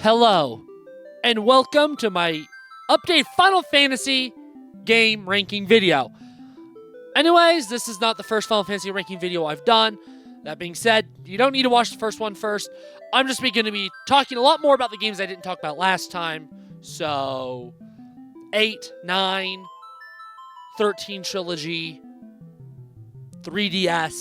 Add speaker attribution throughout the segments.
Speaker 1: Hello, and welcome to my update Final Fantasy game ranking video. Anyways, this is not the first Final Fantasy ranking video I've done. That being said, you don't need to watch the first one first. I'm just going to be talking a lot more about the games I didn't talk about last time. So, 8, 9, 13 Trilogy, 3DS,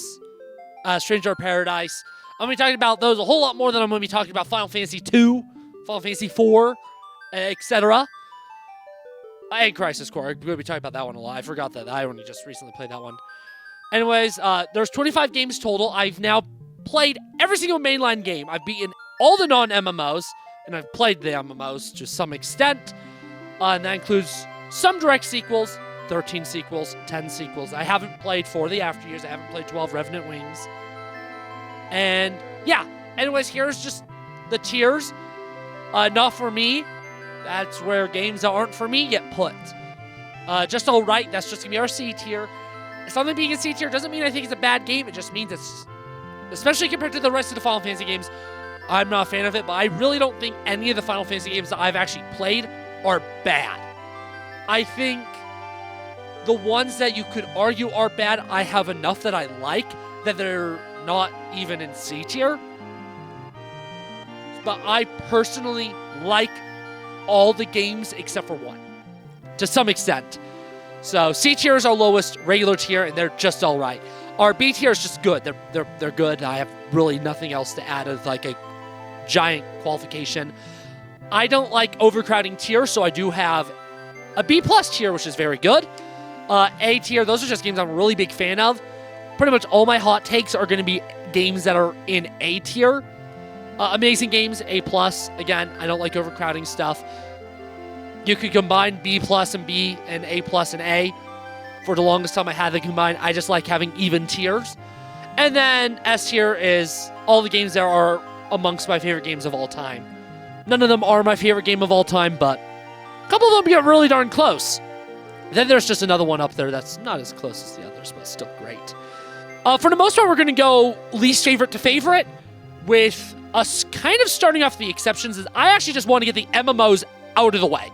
Speaker 1: Stranger of Paradise. I'm going to be talking about those a whole lot more than I'm going to be talking about Final Fantasy 2, Final Fantasy 4, etc. And Crisis Core. I'm going to be talking about that one a lot. I forgot that. I only just recently played that one. Anyways, there's 25 games total. I've now played every single mainline game. I've beaten all the non-MMOs, and I've played the MMOs to some extent. And that includes some direct sequels, 13 sequels, 10 sequels. I haven't played 4 of the After Years. I haven't played 12 Revenant Wings. And, yeah. Anyways, here's just the tiers. Not for me. That's where games that aren't for me get put. Just alright, that's just going to be our C tier. Something being a C tier doesn't mean I think it's a bad game. It just means it's, especially compared to the rest of the Final Fantasy games, I'm not a fan of it. But I really don't think any of the Final Fantasy games that I've actually played are bad. I think the ones that you could argue are bad, I have enough that I like that they're not even in C tier. But I personally like all the games except for one, to some extent. So C tier is our lowest regular tier, and they're just all right. Our B tier is just good. They're good. I have really nothing else to add as like a giant qualification. I don't like overcrowding tier, so I do have a B plus tier, which is very good. A tier, those are just games I'm a really big fan of. Pretty much all my hot takes are going to be games that are in A tier. Amazing games, A plus. Again, I don't like overcrowding stuff. You could combine B plus and B and A plus and A. For the longest time I had them combined. I just like having even tiers. And then S tier is all the games that are amongst my favorite games of all time. None of them are my favorite game of all time, but a couple of them get really darn close. Then there's just another one up there that's not as close as the others, but still great. For the most part, we're going to go least favorite to favorite, with us kind of starting off the exceptions. Is I actually just want to get the MMOs out of the way.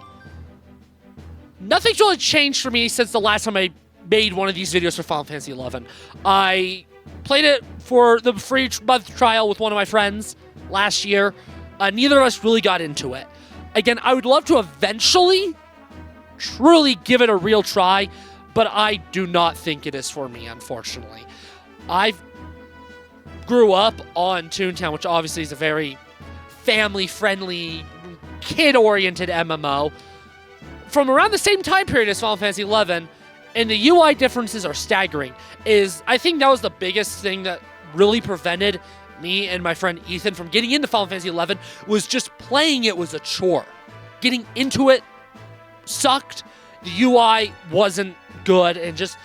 Speaker 1: Nothing's really changed for me since the last time I made one of these videos for Final Fantasy XI. I played it for the free month trial with one of my friends last year. Neither of us really got into it. Again, I would love to eventually truly give it a real try, but I do not think it is for me, unfortunately. I grew up on Toontown, which obviously is a very family-friendly, kid-oriented MMO. From around the same time period as Final Fantasy XI, and the UI differences are staggering. I think that was the biggest thing that really prevented me and my friend Ethan from getting into Final Fantasy XI, was just playing it was a chore. Getting into it sucked. The UI wasn't good, and just,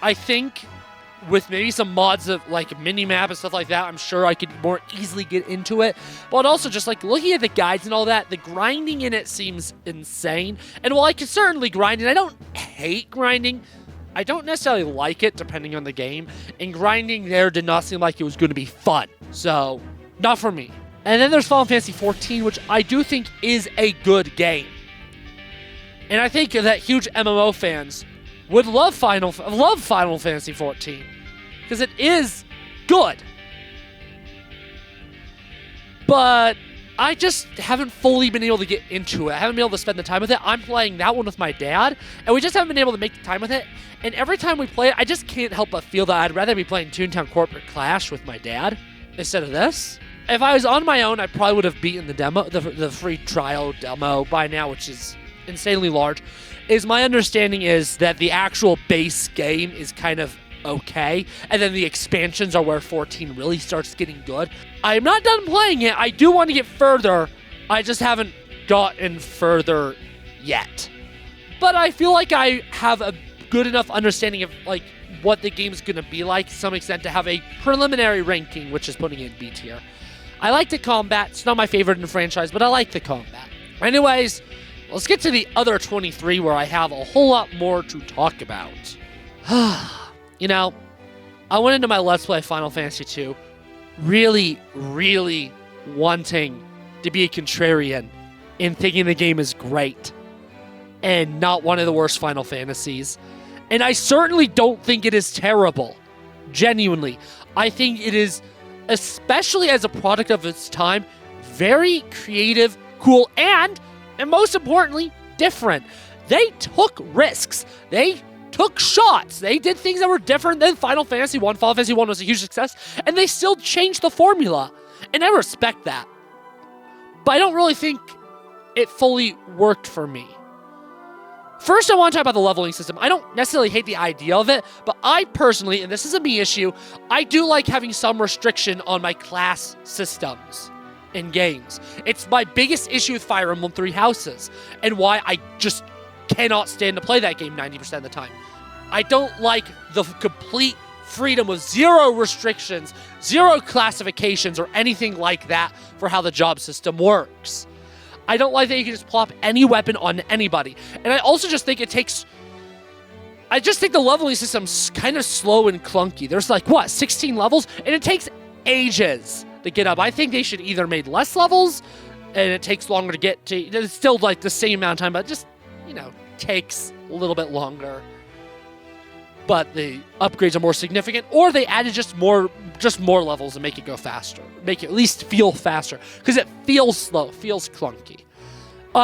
Speaker 1: I think with maybe some mods of like mini-map and stuff like that, I'm sure I could more easily get into it. But also just like looking at the guides and all that, the grinding in it seems insane. And while I can certainly grind, and I don't hate grinding, I don't necessarily like it depending on the game. And grinding there did not seem like it was going to be fun. So, not for me. And then there's Final Fantasy XIV, which I do think is a good game. And I think that huge MMO fans would love Final Fantasy XIV, because it is good. But I just haven't fully been able to get into it. I haven't been able to spend the time with it. I'm playing that one with my dad, and we just haven't been able to make the time with it. And every time we play it, I just can't help but feel that I'd rather be playing Toontown Corporate Clash with my dad instead of this. If I was on my own, I probably would have beaten the demo, the free trial demo by now, which is insanely large. My understanding is that the actual base game is kind of okay, and then the expansions are where 14 really starts getting good. I'm not done playing it. I do want to get further. I just haven't gotten further yet. But I feel like I have a good enough understanding of like what the game's going to be like to some extent to have a preliminary ranking, which is putting it in B tier. I like the combat. It's not my favorite in the franchise, but I like the combat. Anyways, let's get to the other 23, where I have a whole lot more to talk about. You know, I went into my Let's Play Final Fantasy II really, really wanting to be a contrarian in thinking the game is great and not one of the worst Final Fantasies. And I certainly don't think it is terrible. Genuinely. I think it is, especially as a product of its time, very creative, cool, and most importantly, different. They took risks. They took shots. They did things that were different than Final Fantasy 1. Final Fantasy 1 was a huge success, and they still changed the formula. And I respect that. But I don't really think it fully worked for me. First, I want to talk about the leveling system. I don't necessarily hate the idea of it, but I personally, and this is a me issue, I do like having some restriction on my class systems in games. It's my biggest issue with Fire Emblem Three Houses, and why I just cannot stand to play that game 90% of the time. I don't like the complete freedom with zero restrictions, zero classifications, or anything like that for how the job system works. I don't like that you can just plop any weapon on anybody. And I also just think I just think the leveling system's kind of slow and clunky. There's 16 levels? And it takes ages to get up. I think they should either made less levels, and it takes longer to get to. It's still the same amount of time, but it just, takes a little bit longer. But the upgrades are more significant, or they added just more levels and make it go faster. Make it at least feel faster, because it feels slow, feels clunky.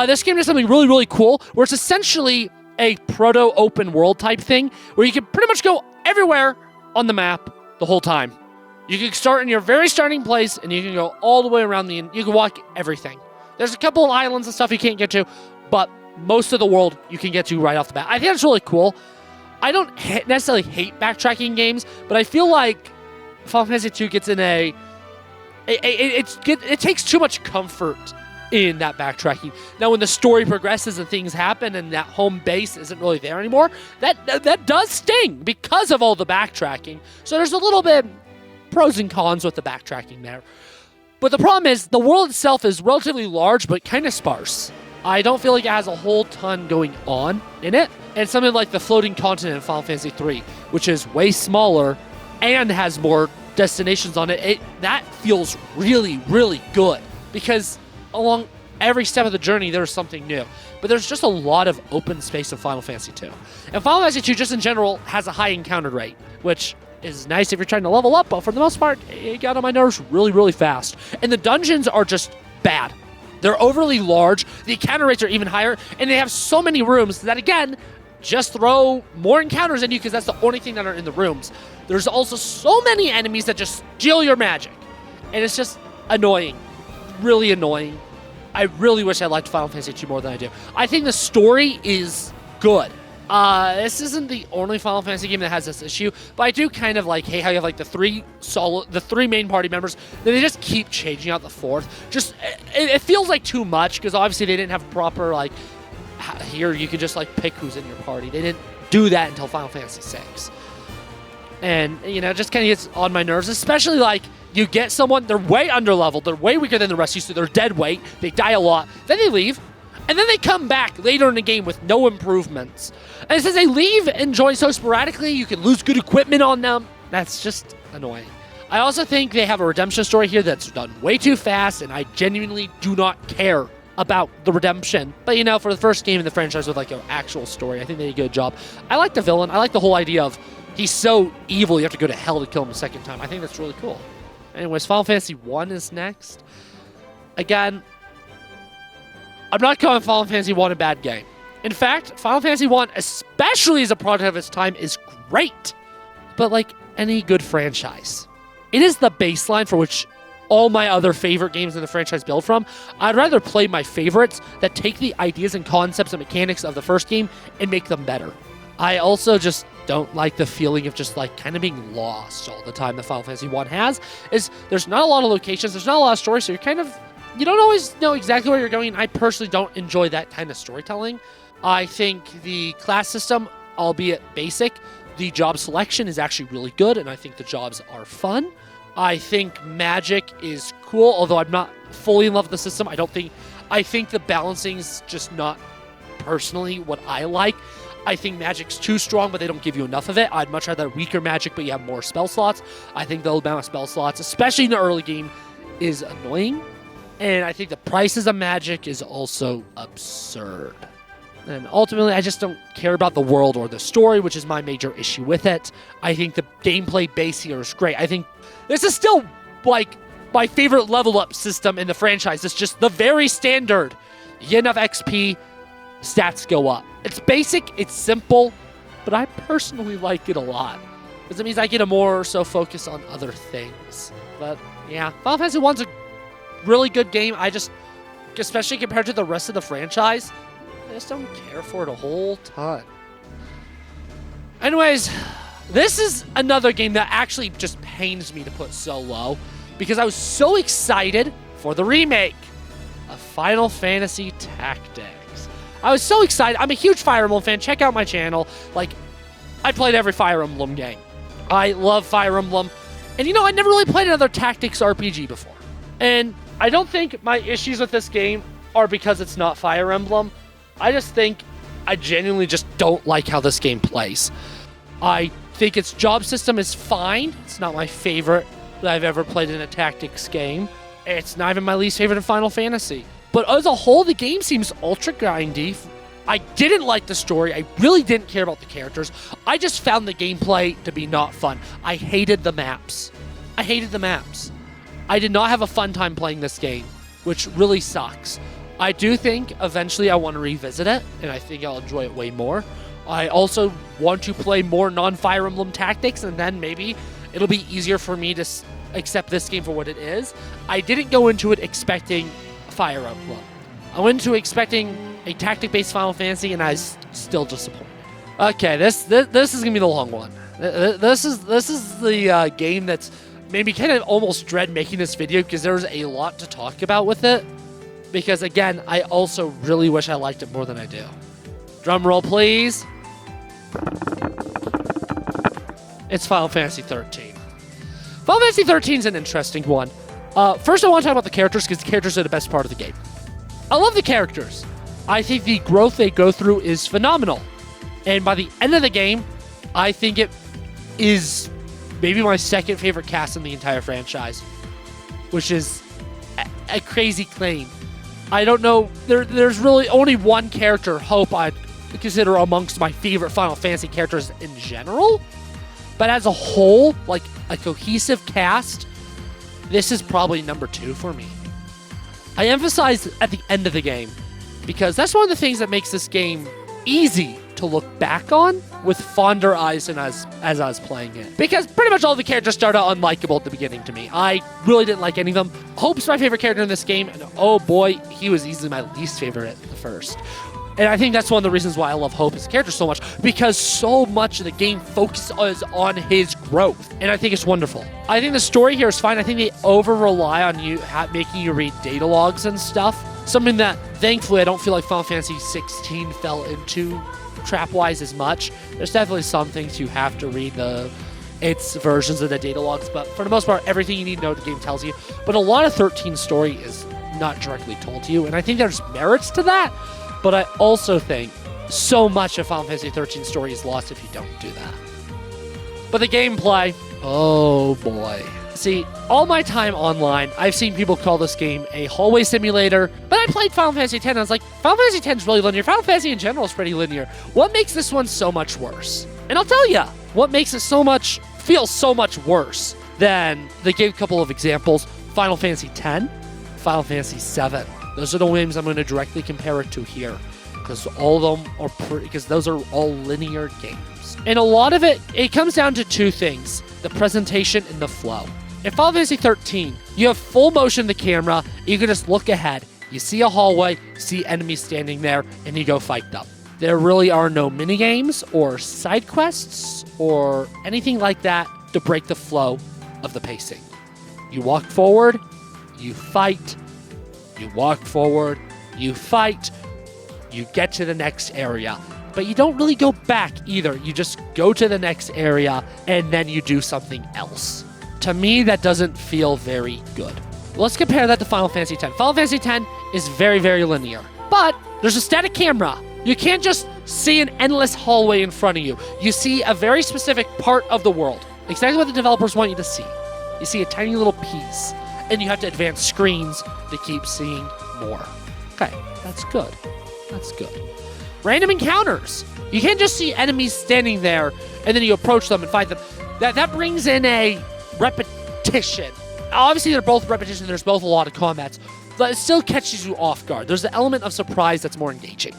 Speaker 1: This game does something really, really cool, where it's essentially a proto-open world type thing, where you can pretty much go everywhere on the map the whole time. You can start in your very starting place, and you can go all the way around you can walk everything. There's a couple of islands and stuff you can't get to, but most of the world you can get to right off the bat. I think that's really cool. I don't necessarily hate backtracking games, but I feel like Final Fantasy II gets in it takes too much comfort in that backtracking. Now, when the story progresses and things happen and that home base isn't really there anymore, that does sting because of all the backtracking. So there's a little bit pros and cons with the backtracking there. But the problem is the world itself is relatively large, but kind of sparse. I don't feel like it has a whole ton going on in it. And something like the floating continent in Final Fantasy III, which is way smaller and has more destinations on it, that feels really, really good. Because along every step of the journey, there's something new. But there's just a lot of open space in Final Fantasy II. And Final Fantasy II, just in general, has a high encounter rate, which is nice if you're trying to level up, but for the most part, it got on my nerves really, really fast. And the dungeons are just bad. They're overly large, the encounter rates are even higher, and they have so many rooms that, again, just throw more encounters at you because that's the only thing that are in the rooms. There's also so many enemies that just steal your magic. And it's just annoying. Really annoying. I really wish I liked Final Fantasy II more than I do. I think the story is good. This isn't the only Final Fantasy game that has this issue, but I do kind of like, how you have the three main party members, then they just keep changing out the fourth. Just, it feels like too much, because obviously they didn't have proper, here you can just pick who's in your party. They didn't do that until Final Fantasy VI. And, it just kind of gets on my nerves, especially you get someone, they're way underleveled, they're way weaker than the rest of you, so they're dead weight, they die a lot, then they leave, and then they come back later in the game with no improvements. And since they leave and join so sporadically, you can lose good equipment on them. That's just annoying. I also think they have a redemption story here that's done way too fast, and I genuinely do not care about the redemption. But, for the first game in the franchise with, an actual story, I think they did a good job. I like the villain. I like the whole idea of he's so evil you have to go to hell to kill him a second time. I think that's really cool. Anyways, Final Fantasy I is next. Again, I'm not calling Final Fantasy I a bad game. In fact, Final Fantasy I, especially as a product of its time, is great. But like any good franchise, it is the baseline for which all my other favorite games in the franchise build from. I'd rather play my favorites that take the ideas and concepts and mechanics of the first game and make them better. I also just don't like the feeling of just kind of being lost all the time that Final Fantasy I has. There's not a lot of locations, there's not a lot of stories, so you don't always know exactly where you're going. I personally don't enjoy that kind of storytelling. I think the class system, albeit basic, the job selection is actually really good, and I think the jobs are fun. I think magic is cool, although I'm not fully in love with the system. I think the balancing's just not personally what I like. I think magic's too strong, but they don't give you enough of it. I'd much rather weaker magic, but you have more spell slots. I think the amount of spell slots, especially in the early game, is annoying. And I think the prices of Magic is also absurd. And ultimately, I just don't care about the world or the story, which is my major issue with it. I think the gameplay base here is great. I think this is still, like, my favorite level up system in the franchise. It's just the very standard. You get enough XP, stats go up. It's basic, it's simple, but I personally like it a lot. Because it means I get a more so focus on other things. But yeah, Final Fantasy 1's a really good game. I just, especially compared to the rest of the franchise, I just don't care for it a whole ton. Anyways, this is another game that actually just pains me to put so low because I was so excited for the remake of Final Fantasy Tactics. I was so excited. I'm a huge Fire Emblem fan. Check out my channel. Like, I played every Fire Emblem game. I love Fire Emblem. And you know, I never really played another tactics RPG before. And I don't think my issues with this game are because it's not Fire Emblem. I just think I genuinely just don't like how this game plays. I think its job system is fine. It's not my favorite that I've ever played in a tactics game. It's not even my least favorite in Final Fantasy. But as a whole, the game seems ultra grindy. I didn't like the story. I really didn't care about the characters. I just found the gameplay to be not fun. I hated the maps. I did not have a fun time playing this game, which really sucks. I do think eventually I want to revisit it, and I think I'll enjoy it way more. I also want to play more non-Fire Emblem Tactics, and then maybe it'll be easier for me to accept this game for what it is. I didn't go into it expecting Fire Emblem. I went into expecting a tactic-based Final Fantasy, and I was still disappointed. Okay, this is gonna be the long one. This is the game that's made me kind of almost dread making this video because there's a lot to talk about with it. Because again, I also really wish I liked it more than I do. Drum roll, please. It's Final Fantasy 13. Final Fantasy 13 is an interesting one. First, I want to talk about the characters because the characters are the best part of the game. I love the characters. I think the growth they go through is phenomenal. And by the end of the game, I think it is maybe my second favorite cast in the entire franchise, which is a crazy claim. I don't know, there's really only one character, Hope, I'd consider amongst my favorite Final Fantasy characters in general. But as a whole, like a cohesive cast, this is probably number 2 for me. I emphasize at the end of the game, because that's one of the things that makes this game easy to look back on with fonder eyes than as I was playing it. Because pretty much all the characters start out unlikable at the beginning to me. I really didn't like any of them. Hope's my favorite character in this game, and oh boy, he was easily my least favorite at the first. And I think that's one of the reasons why I love Hope as a character so much, because so much of the game focuses on his growth, and I think it's wonderful. I think the story here is fine. I think they over-rely on you making you read data logs and stuff, something that, thankfully, I don't feel like Final Fantasy 16 fell into trap-wise as much. There's definitely some things you have to read its versions of the data logs, but for the most part, everything you need to know the game tells you. But a lot of 13's story is not directly told to you, and I think there's merits to that. But I also think so much of Final Fantasy 13 story is lost if you don't do that. But the gameplay, oh boy. See, all my time online, I've seen people call this game a hallway simulator, but I played Final Fantasy X and I was like, Final Fantasy X is really linear. Final Fantasy in general is pretty linear. What makes this one so much worse? And I'll tell you, what makes it feel so much worse than, they gave a couple of examples, Final Fantasy X, Final Fantasy VII. Those are the games I'm going to directly compare it to here, because all of them are because those are all linear games. And a lot of it comes down to 2 things: the presentation and the flow. In Final Fantasy 13, you have full motion of the camera. You can just look ahead. You see a hallway, see enemies standing there, and you go fight them. There really are no minigames or side quests or anything like that to break the flow of the pacing. You walk forward, you fight. You walk forward, you fight, you get to the next area. But you don't really go back either. You just go to the next area and then you do something else. To me, that doesn't feel very good. Let's compare that to Final Fantasy X. Final Fantasy X is very, very linear. But there's a static camera. You can't just see an endless hallway in front of you. You see a very specific part of the world. Exactly what the developers want you to see. You see a tiny little piece. and you have to advance screens to keep seeing more. Okay, that's good. That's good. Random encounters. You can't just see enemies standing there and then you approach them and fight them. That brings in a repetition. Obviously, they're both repetition. There's both a lot of combats, but it still catches you off guard. There's an element of surprise that's more engaging.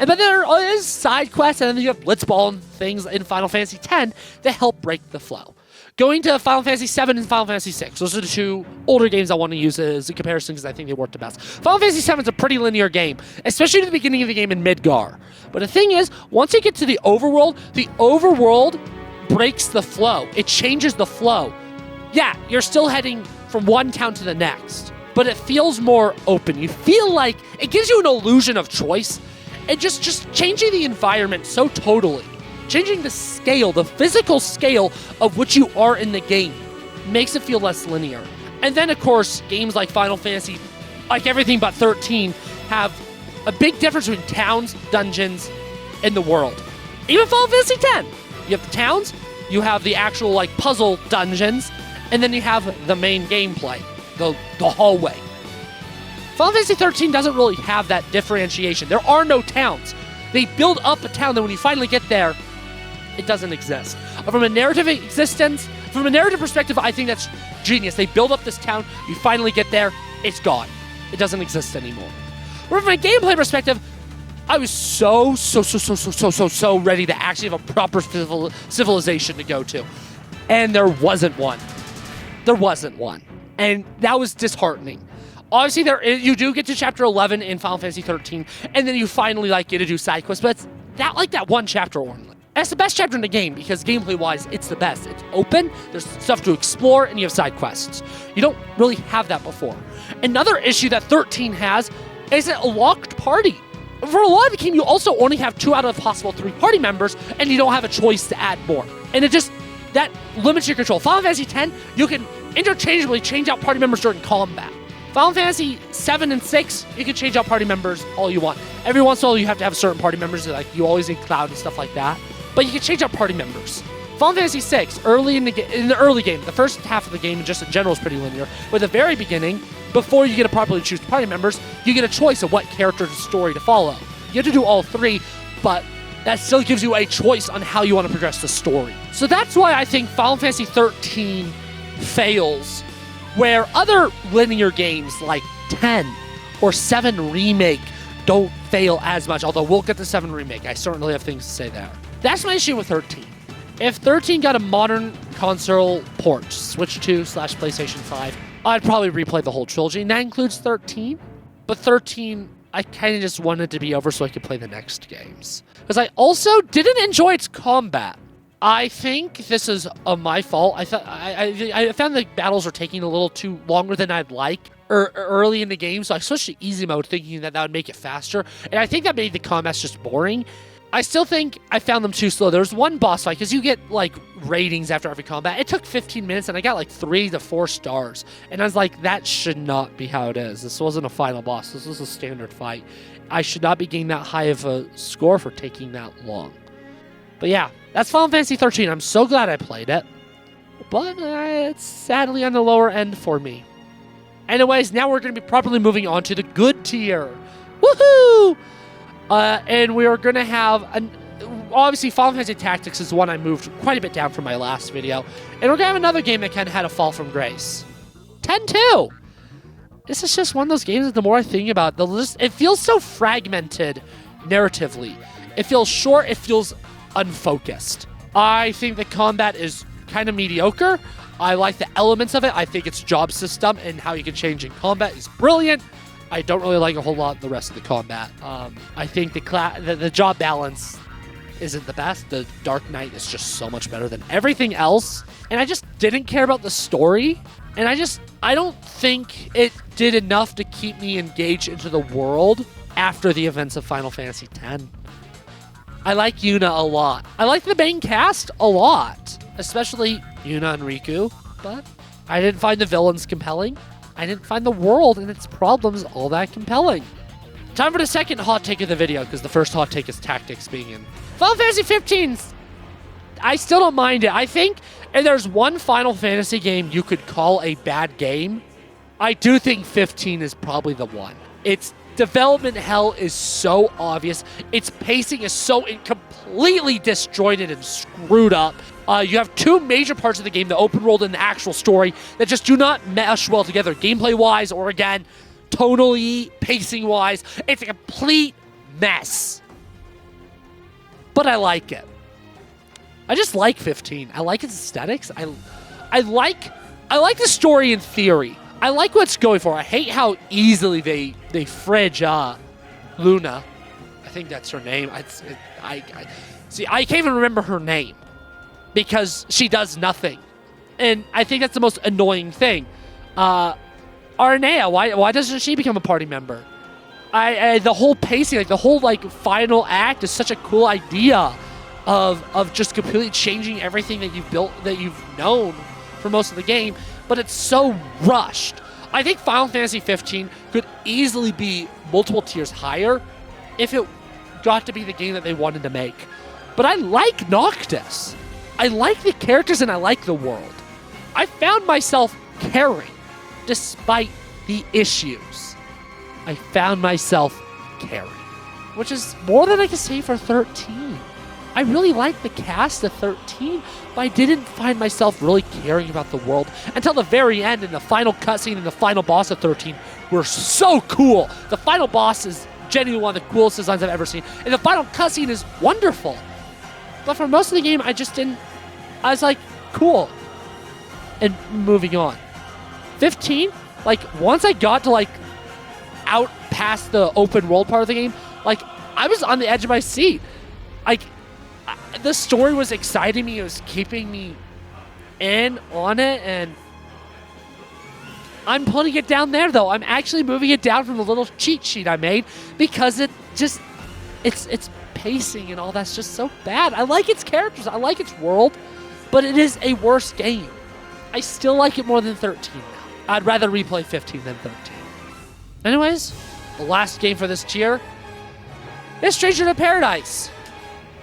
Speaker 1: And then there is side quests, and then you have Blitzball and things in Final Fantasy X that help break the flow. Going to Final Fantasy VII and Final Fantasy VI. Those are the two older games I want to use as a comparison because I think they work the best. Final Fantasy VII is a pretty linear game, especially at the beginning of the game in Midgar. But the thing is, once you get to the overworld breaks the flow. It changes the flow. Yeah, you're still heading from one town to the next, but it feels more open. You feel like it gives you an illusion of choice, and just changing the environment so totally. Changing the scale, the physical scale of which you are in the game makes it feel less linear. And then, of course, games like Final Fantasy, like everything but 13, have a big difference between towns, dungeons, and the world. Even Final Fantasy X, you have the towns, you have the actual like puzzle dungeons, and then you have the main gameplay, the hallway. Final Fantasy 13 doesn't really have that differentiation. There are no towns. They build up a town that when you finally get there, it doesn't exist. From a narrative perspective, I think that's genius. They build up this town, you finally get there, it's gone. It doesn't exist anymore. But from a gameplay perspective, I was so ready to actually have a proper civilization to go to. And there wasn't one. There wasn't one. And that was disheartening. Obviously, you do get to Chapter 11 in Final Fantasy 13, and then you finally get to do side quests, but it's that one chapter only. And it's the best chapter in the game, because gameplay-wise, it's the best. It's open, there's stuff to explore, and you have side quests. You don't really have that before. Another issue that 13 has is a locked party. For a lot of the game, you also only have 2 out of the possible 3 party members, and you don't have a choice to add more. And that limits your control. Final Fantasy X, you can interchangeably change out party members during combat. Final Fantasy 7 and 6, you can change out party members all you want. Every once in a while, you have to have certain party members, like you always need Cloud and stuff like that. But you can change out party members. Final Fantasy 6, early in the early game, the first half of the game, just in general, is pretty linear. But at the very beginning, before you get to properly choose party members, you get a choice of what character's story to follow. You have to do all 3, but that still gives you a choice on how you want to progress the story. So that's why I think Final Fantasy 13 fails, where other linear games like 10 or 7 Remake don't fail as much, although we'll get to 7 Remake. I certainly have things to say there. That's my issue with 13. If 13 got a modern console port, Switch 2/PlayStation 5, I'd probably replay the whole trilogy, and that includes 13. But 13, I kind of just wanted to be over so I could play the next games. Because I also didn't enjoy its combat. I think this is my fault. I found the battles were taking a little too longer than I'd like early in the game, so I switched to easy mode thinking that would make it faster, and I think that made the combats just boring. I still think I found them too slow. There was one boss fight, because you get, ratings after every combat. It took 15 minutes, and I got, 3 to 4 stars. And I was like, that should not be how it is. This wasn't a final boss. This was a standard fight. I should not be getting that high of a score for taking that long. But yeah, that's Final Fantasy 13. I'm so glad I played it. But it's sadly on the lower end for me. Anyways, now we're going to be properly moving on to the good tier. Woohoo! And we are going to have, obviously, Final Fantasy Tactics is one I moved quite a bit down from my last video. And we're going to have another game that kind of had a fall from grace. 10-2! This is just one of those games that the more I think about it, it feels so fragmented narratively. It feels short, it feels unfocused. I think the combat is kind of mediocre. I like the elements of it. I think its job system and how you can change in combat is brilliant. I don't really like a whole lot of the rest of the combat. I think the job balance isn't the best. The Dark Knight is just so much better than everything else. And I just didn't care about the story. And I don't think it did enough to keep me engaged into the world after the events of Final Fantasy X. I like Yuna a lot. I like the main cast a lot, especially Yuna and Riku, but I didn't find the villains compelling. I didn't find the world and its problems all that compelling. Time for the second hot take of the video, because the first hot take is tactics being in Final Fantasy 15. I still don't mind it. I think if there's one Final Fantasy game you could call a bad game, I do think 15 is probably the one. Its development hell is so obvious. Its pacing is so completely disjointed and screwed up. You have two major parts of the game, the open world and the actual story, that just do not mesh well together. Gameplay-wise, or again, tonally, pacing-wise, it's a complete mess. But I like it. I just like 15. I like its aesthetics. I like the story in theory. I like what it's going for. I hate how easily they fridge Luna. I think that's her name. I can't even remember her name because she does nothing, and I think that's the most annoying thing. Arnea, why doesn't she become a party member? The whole pacing, like the whole final act, is such a cool idea of just completely changing everything that you've built, that you've known for most of the game. But it's so rushed. I think Final Fantasy 15 could easily be multiple tiers higher if it got to be the game that they wanted to make. But I like Noctis. I like the characters and I like the world. I found myself caring despite the issues. I found myself caring, which is more than I can say for 13. I really liked the cast of 13, but I didn't find myself really caring about the world until the very end, and the final cutscene and the final boss of 13 were so cool. The final boss is genuinely one of the coolest designs I've ever seen, and the final cutscene is wonderful. But for most of the game, I was like, cool. And moving on. 15, once I got to out past the open world part of the game, I was on the edge of my seat. The story was exciting me. It was keeping me on it, and I'm putting it down there, though. I'm actually moving it down from the little cheat sheet I made because it's pacing and all that's just so bad. I like its characters. I like its world, but it is a worse game. I still like it more than 13 now. I'd rather replay 15 than 13. Anyways, the last game for this tier is Stranger in Paradise.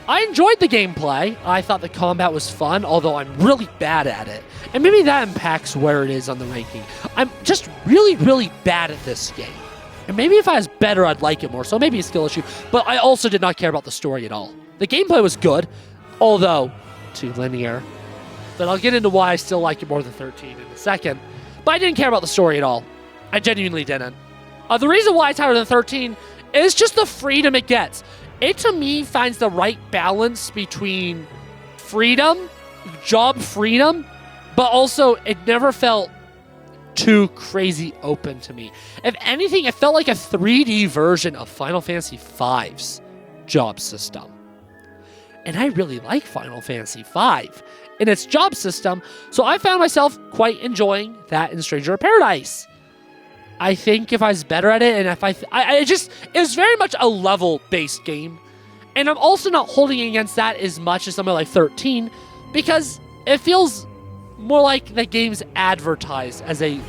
Speaker 1: I enjoyed the gameplay. I thought the combat was fun, although I'm really bad at it. And maybe that impacts where it is on the ranking. I'm just really, really bad at this game. And maybe if I was better, I'd like it more. So maybe a skill issue. But I also did not care about the story at all. The gameplay was good, although too linear. But I'll get into why I still like it more than 13 in a second. But I didn't care about the story at all. I genuinely didn't. The reason why it's higher than 13 is just the freedom it gets. It, to me, finds the right balance between freedom, job freedom, but also it never felt too crazy open to me. If anything, it felt like a 3D version of Final Fantasy V's job system. And I really like Final Fantasy V in its job system, so I found myself quite enjoying that in Stranger in Paradise. I think if I was better at it, and if it was very much a level-based game. And I'm also not holding against that as much as something like 13, because it feels more like the game's advertised as a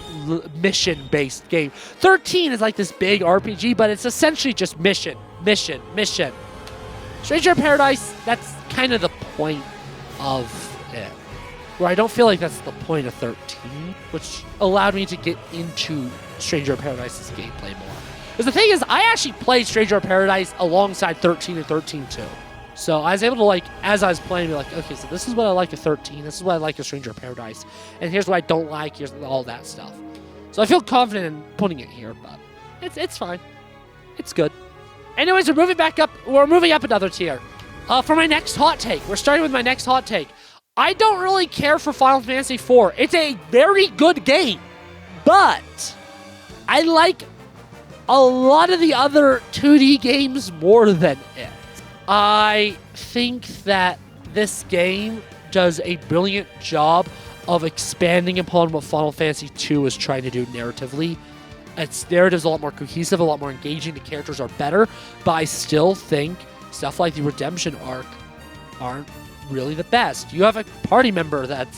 Speaker 1: mission-based game. 13 is like this big RPG, but it's essentially just mission. Stranger in Paradise, that's kind of the point of it. Where I don't feel like that's the point of 13, which allowed me to get into Stranger in Paradise's gameplay more. Because the thing is, I actually played Stranger in Paradise alongside 13 and 13 too. So I was able to, as I was playing, be like, okay, so this is what I like of 13, this is what I like of Stranger in Paradise, and here's what I don't like, here's all that stuff. So I feel confident in putting it here, but it's fine. It's good. Anyways, we're moving up another tier. For my next hot take, we're starting with my next hot take. I don't really care for Final Fantasy IV. It's a very good game, but I like a lot of the other 2D games more than it. I think that this game does a brilliant job of expanding upon what Final Fantasy II is trying to do narratively. Its narrative's a lot more cohesive, a lot more engaging, the characters are better, but I still think stuff like the redemption arc aren't really the best. You have a party member that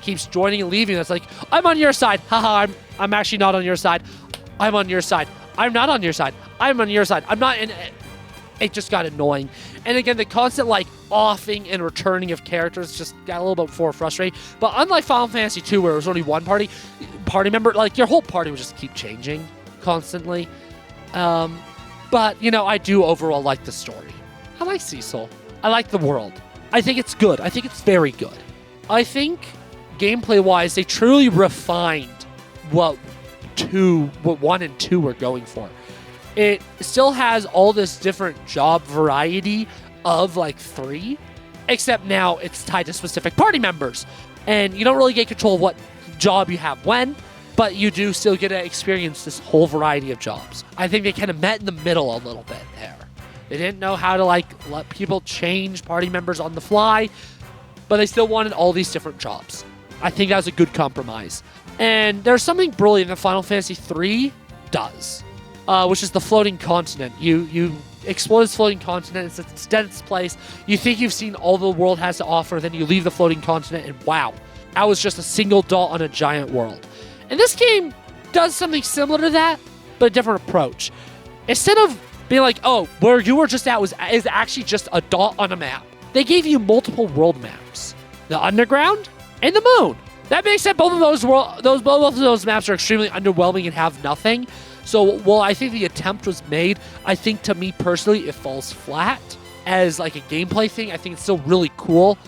Speaker 1: keeps joining and leaving that's like, I'm on your side, haha, I'm actually not on your side, I'm on your side, I'm not on your side, I'm on your side, I'm not, and it just got annoying. And again, the constant offing and returning of characters just got a little bit more frustrating. But unlike Final Fantasy II, where it was only one party, party member, like your whole party would just keep changing constantly. But, you know, I do overall like the story. I like Cecil. I like the world. I think it's good. I think it's very good. I think gameplay-wise, they truly refined what 1 and 2 were going for. It still has all this different job variety of like 3, except now it's tied to specific party members. And you don't really get control of what job you have when, but you do still get to experience this whole variety of jobs. I think they kind of met in the middle a little bit there. They didn't know how to like let people change party members on the fly, but they still wanted all these different jobs. I think that was a good compromise. And there's something brilliant that Final Fantasy III does, which is the floating continent. You explore this floating continent, it's its dense place. You think you've seen all the world has to offer, then you leave the floating continent, and wow, that was just a single dot on a giant world. And this game does something similar to that, but a different approach. Instead of being like, oh, where you were just at is actually just a dot on a map, they gave you multiple world maps. The underground and the moon. That makes sense. Both of those maps are extremely underwhelming and have nothing. So while I think the attempt was made, I think to me personally it falls flat as like a gameplay thing. I think it's still really cool,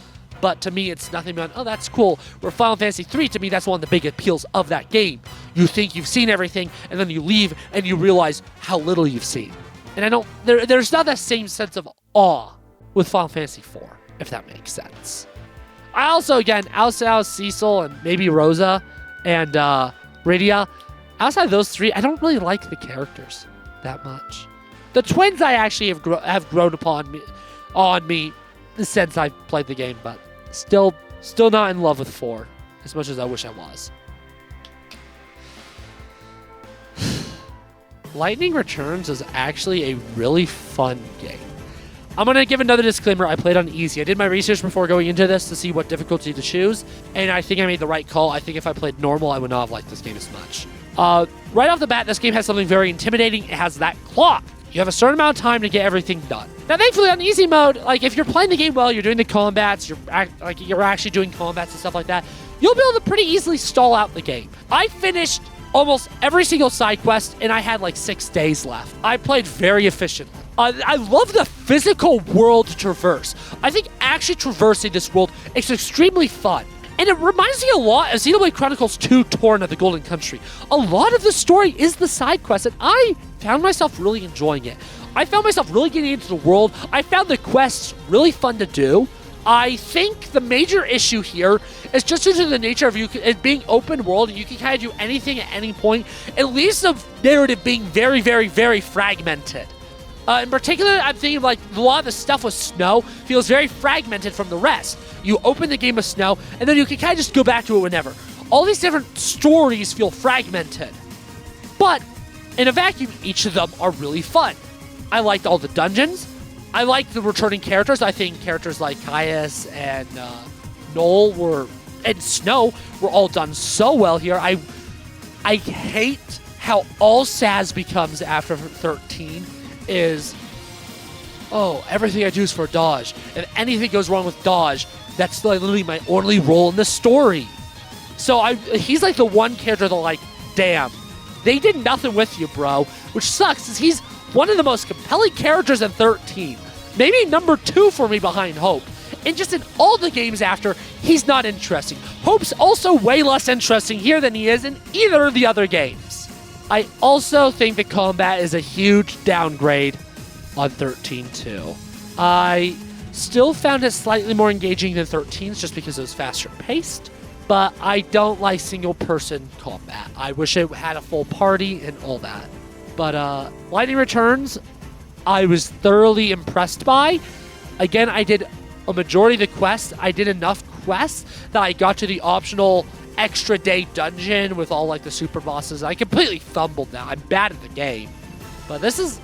Speaker 1: but to me it's nothing beyond, oh, that's cool. Where Final Fantasy III, to me, that's one of the big appeals of that game. You think you've seen everything, and then you leave and you realize how little you've seen. And there's not that same sense of awe with Final Fantasy IV, if that makes sense. I also, again, outside of Cecil and maybe Rosa and Rydia, outside of those 3, I don't really like the characters that much. The twins I actually have grown on me since I've played the game, but still not in love with 4 as much as I wish I was. Lightning Returns is actually a really fun game. I'm going to give another disclaimer. I played on easy. I did my research before going into this to see what difficulty to choose, and I think I made the right call. I think if I played normal, I would not have liked this game as much. Right off the bat, this game has something very intimidating. It has that clock. You have a certain amount of time to get everything done. Now, thankfully, on easy mode, like if you're playing the game well, you're doing the combats, you're actually doing combats and stuff like that, you'll be able to pretty easily stall out the game. I finished almost every single side quest, and I had like 6 days left. I played very efficiently. I love the physical world to traverse. I think actually traversing this world is extremely fun. And it reminds me a lot of Xenoblade Chronicles 2 Torn of the Golden Country. A lot of the story is the side quest, and I found myself really enjoying it. I found myself really getting into the world. I found the quests really fun to do. I think the major issue here is just due to the nature of it being open world, and you can kind of do anything at any point. It leaves the narrative being very, very, very fragmented. In particular, I'm thinking like a lot of the stuff with Snow feels very fragmented from the rest. You open the game with Snow, and then you can kind of just go back to it whenever. All these different stories feel fragmented. But in a vacuum, each of them are really fun. I liked all the dungeons. I liked the returning characters. I think characters like Caius and Noel and Snow were all done so well here. I hate how all Saz becomes after 13 is, oh, everything I do is for Dodge. If anything goes wrong with Dodge, that's literally my only role in the story. So he's like the one character that like, damn, they did nothing with you, bro. Which sucks, because he's one of the most compelling characters in 13. Maybe number 2 for me behind Hope. And just in all the games after, he's not interesting. Hope's also way less interesting here than he is in either of the other games. I also think the combat is a huge downgrade on 13 too. I still found it slightly more engaging than 13's just because it was faster paced, but I don't like single person combat. I wish it had a full party and all that. But Lightning Returns, I was thoroughly impressed by. Again, I did a majority of the quests. I did enough quests that I got to the optional extra day dungeon with all like the super bosses. I completely fumbled now. I'm bad at the game. But this is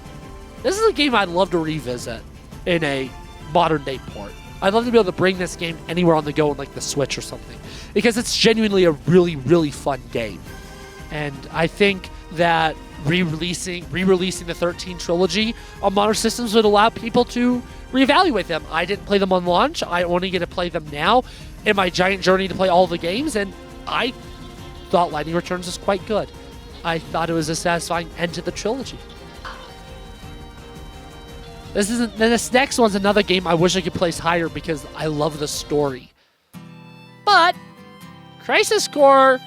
Speaker 1: a game I'd love to revisit in a modern day port. I'd love to be able to bring this game anywhere on the go on like the Switch or something, because it's genuinely a really, really fun game. And I think that re-releasing the 13 trilogy on modern systems would allow people to reevaluate them. I didn't play them on launch. I only get to play them now in my giant journey to play all the games, and I thought Lightning Returns was quite good. I thought it was a satisfying end to the trilogy. This next one's another game I wish I could place higher because I love the story. But Crisis Core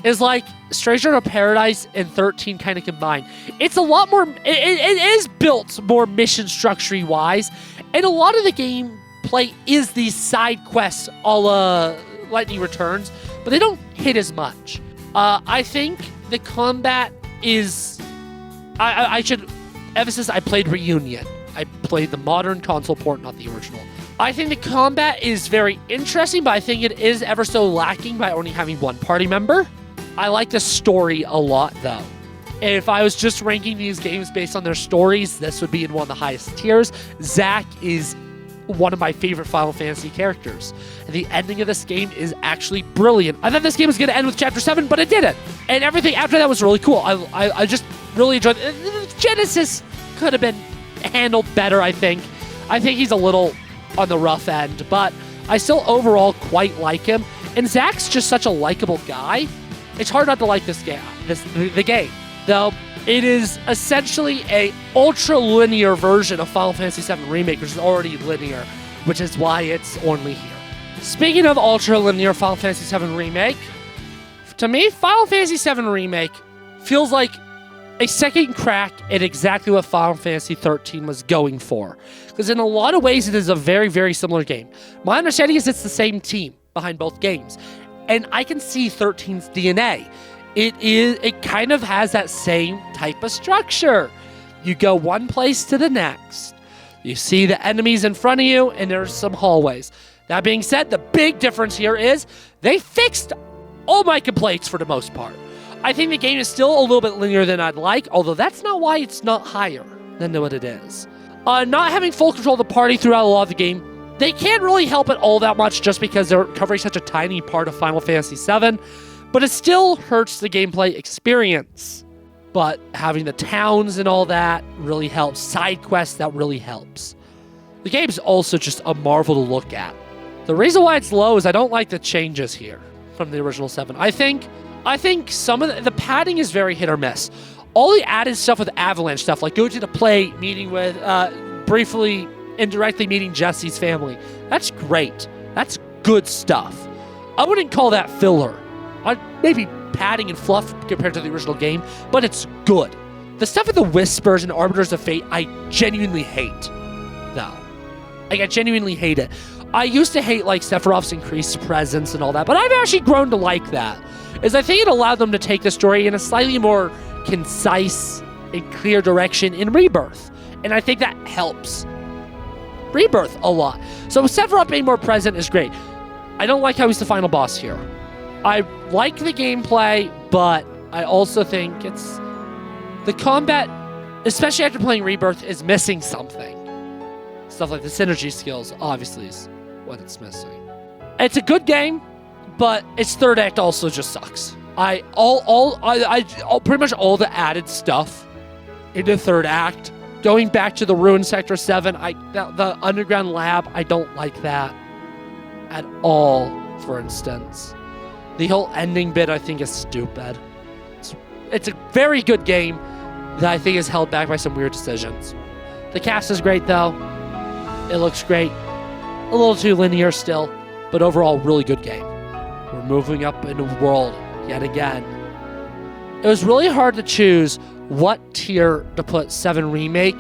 Speaker 1: is like Stranger of Paradise and 13 kind of combined. It's a lot more, it is built more mission structure wise, and a lot of the gameplay is these side quests a la Lightning Returns, but they don't hit as much. I think the combat is, I should emphasis, I played Reunion. I played the modern console port, not the original. I think the combat is very interesting, but I think it is ever so lacking by only having one party member. I like the story a lot, though. If I was just ranking these games based on their stories, this would be in one of the highest tiers. Zack is one of my favorite Final Fantasy characters. And the ending of this game is actually brilliant. I thought this game was going to end with Chapter 7, but it didn't. And everything after that was really cool. I just really enjoyed it. Genesis could have been handled better, I think. I think he's a little on the rough end, but I still overall quite like him. And Zack's just such a likable guy. It's hard not to like this game, the game. Though it is essentially a ultra-linear version of Final Fantasy VII Remake, which is already linear, which is why it's only here. Speaking of ultra-linear Final Fantasy VII Remake, to me, Final Fantasy VII Remake feels like a second crack at exactly what Final Fantasy XIII was going for. Because in a lot of ways, it is a very, very similar game. My understanding is it's the same team behind both games. And I can see 13's DNA. It kind of has that same type of structure. You go one place to the next. You see the enemies in front of you, and there's some hallways. That being said, the big difference here is they fixed all my complaints for the most part. I think the game is still a little bit linear than I'd like, although that's not why it's not higher than what it is. Not having full control of the party throughout a lot of the game, they can't really help it all that much just because they're covering such a tiny part of Final Fantasy VII, but it still hurts the gameplay experience. But having the towns and all that really helps. Side quests, that really helps. The game's also just a marvel to look at. The reason why it's low is I don't like the changes here from the original 7. I think some of the padding is very hit or miss. All the added stuff with Avalanche stuff, like go to the play, meeting with, briefly, indirectly meeting Jesse's family. That's great. That's good stuff. I wouldn't call that filler. Maybe padding and fluff compared to the original game, but it's good. The stuff with the Whispers and Arbiters of Fate, I genuinely hate, though. Like, I genuinely hate it. I used to hate, like, Sephiroth's increased presence and all that, but I've actually grown to like that. Is I think it allowed them to take the story in a slightly more concise and clear direction in Rebirth. And I think that helps Rebirth a lot. So Sephiroth being more present is great. I don't like how he's the final boss here. I like the gameplay, but I also think it's... the combat, especially after playing Rebirth, is missing something. Stuff like the synergy skills, obviously, is what it's missing. It's a good game, but its third act also just sucks. Pretty much all the added stuff in the third act, going back to the Ruined Sector 7, the underground lab, I don't like that at all, for instance. The whole ending bit, I think, is stupid. It's a very good game that I think is held back by some weird decisions. The cast is great, though. It looks great. A little too linear still, but overall, really good game. We're moving up in the world yet again. It was really hard to choose what tier to put 7 Remake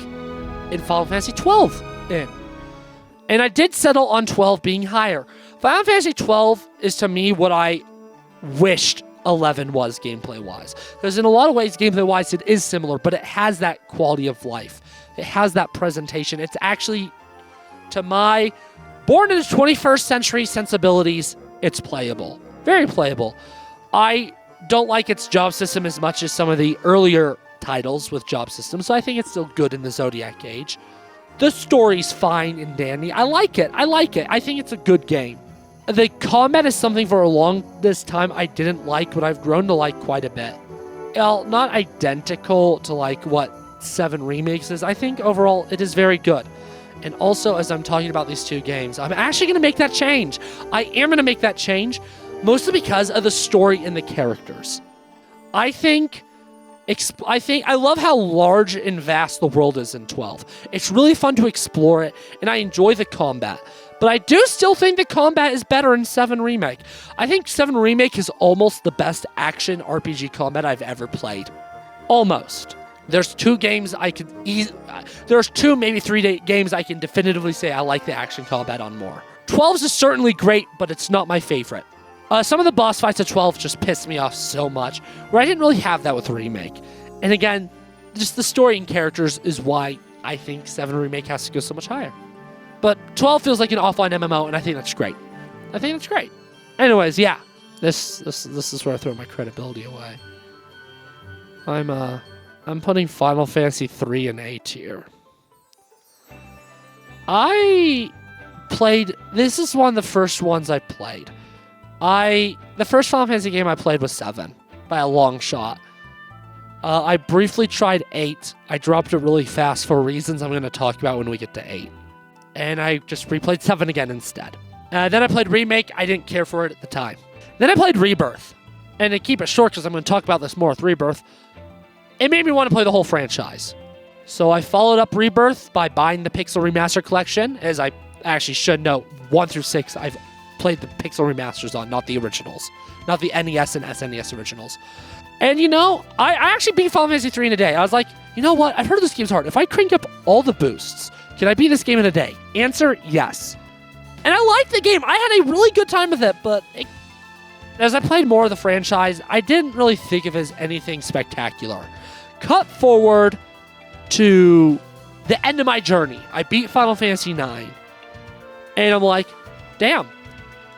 Speaker 1: in Final Fantasy 12 in. And I did settle on 12 being higher. Final Fantasy 12 is, to me, what I wished 11 was gameplay-wise. Because in a lot of ways, gameplay-wise, it is similar, but it has that quality of life. It has that presentation. It's actually, to my born in the 21st century sensibilities, it's playable. Very playable. I don't like its job system as much as some of the earlier titles with job systems, so I think it's still good in the Zodiac Age. The story's fine and dandy. I like it. I think it's a good game. The combat is something for a long this time I didn't like, but I've grown to like quite a bit. Well, not identical to like what 7 Remakes is. I think overall it is very good. And also, as I'm talking about these two games, I'm actually going to make that change. I am going to make that change. mostly because of the story and the characters. I love how large and vast the world is in 12. It's really fun to explore it, and I enjoy the combat. But I do still think the combat is better in 7 Remake. I think 7 Remake is almost the best action RPG combat I've ever played. Almost. There's 2 games there's 2, maybe 3 games I can definitively say I like the action combat on more. 12's is certainly great, but it's not my favorite. Some of the boss fights at 12 just pissed me off so much, where I didn't really have that with Remake. And again, just the story and characters is why I think 7 Remake has to go so much higher. But 12 feels like an offline MMO, and I think that's great. Anyways, yeah. This is where I throw my credibility away. I'm putting Final Fantasy 3 in A tier. This is one of the first ones I played. The first Final Fantasy game I played was 7, by a long shot. I briefly tried 8. I dropped it really fast for reasons I'm going to talk about when we get to 8. And I just replayed 7 again instead. Then I played Remake. I didn't care for it at the time. Then I played Rebirth. And to keep it short, because I'm going to talk about this more with Rebirth, it made me want to play the whole franchise. So I followed up Rebirth by buying the Pixel Remaster Collection. As I actually should note, 1 through 6, I've played the Pixel Remasters on, not the originals. Not the NES and SNES originals. And I actually beat Final Fantasy 3 in a day. I was like, you know what? I've heard this game's hard. If I crank up all the boosts, can I beat this game in a day? Answer, yes. And I liked the game. I had a really good time with it, but as I played more of the franchise, I didn't really think of it as anything spectacular. Cut forward to the end of my journey. I beat Final Fantasy 9. And I'm like, damn.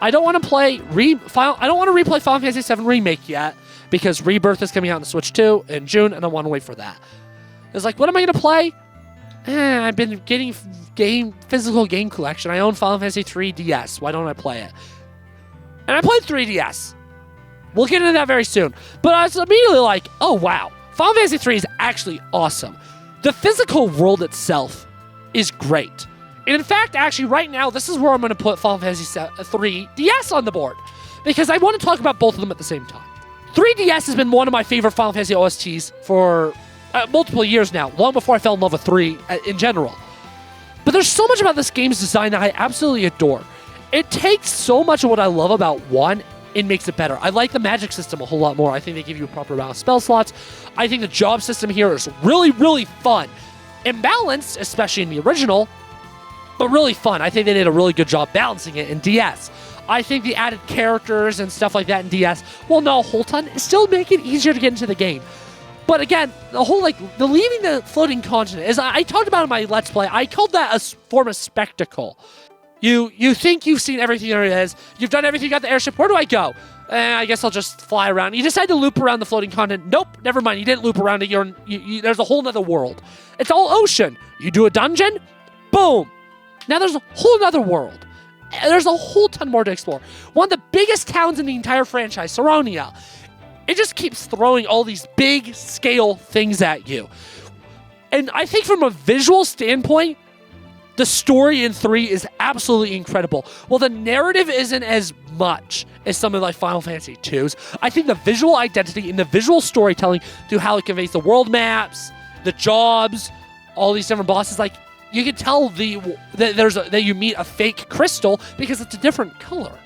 Speaker 1: I don't want to replay Final Fantasy 7 Remake yet, because Rebirth is coming out on the Switch 2 in June, and I want to wait for that. It's like, what am I going to play? I've been getting physical game collection. I own Final Fantasy 3 DS. Why don't I play it? And I played 3DS. We'll get into that very soon. But I was immediately like, oh wow, Final Fantasy 3 is actually awesome. The physical world itself is great. And in fact, actually, right now, this is where I'm going to put Final Fantasy 3 DS on the board, because I want to talk about both of them at the same time. 3DS has been one of my favorite Final Fantasy OSTs for multiple years now, long before I fell in love with 3 in general. But there's so much about this game's design that I absolutely adore. It takes so much of what I love about 1 and makes it better. I like the magic system a whole lot more. I think they give you a proper amount of spell slots. I think the job system here is really, really fun. Imbalanced, especially in the original, but really fun. I think they did a really good job balancing it in DS. I think the added characters and stuff like that in DS, well, no, a whole ton, still make it easier to get into the game. But again, the whole, the leaving the floating continent, as I talked about in my Let's Play, I called that a form of spectacle. You think you've seen everything there is, you've done everything, you got the airship, where do I go? I guess I'll just fly around. You decide to loop around the floating continent. Nope, never mind, you didn't loop around it, there's a whole nother world. It's all ocean. You do a dungeon, boom. Now there's a whole nother world. There's a whole ton more to explore. One of the biggest towns in the entire franchise, Saronia. It just keeps throwing all these big scale things at you. And I think from a visual standpoint, the story in 3 is absolutely incredible. Well, the narrative isn't as much as something like Final Fantasy 2's. I think the visual identity and the visual storytelling through how it conveys the world maps, the jobs, all these different bosses, you can tell that you meet a fake crystal because it's a different color.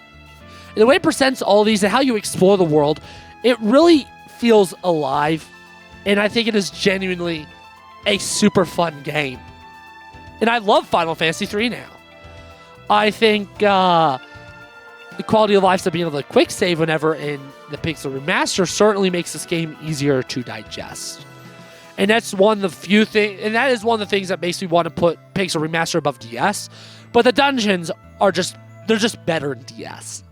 Speaker 1: And the way it presents all these and how you explore the world, it really feels alive. And I think it is genuinely a super fun game. And I love Final Fantasy 3 now. I think the quality of life of being able to quick save whenever in the Pixel Remaster certainly makes this game easier to digest. And that's one of the few things, and that is one of the things that makes me want to put Pixel Remaster above DS. But the dungeons they're just better in DS.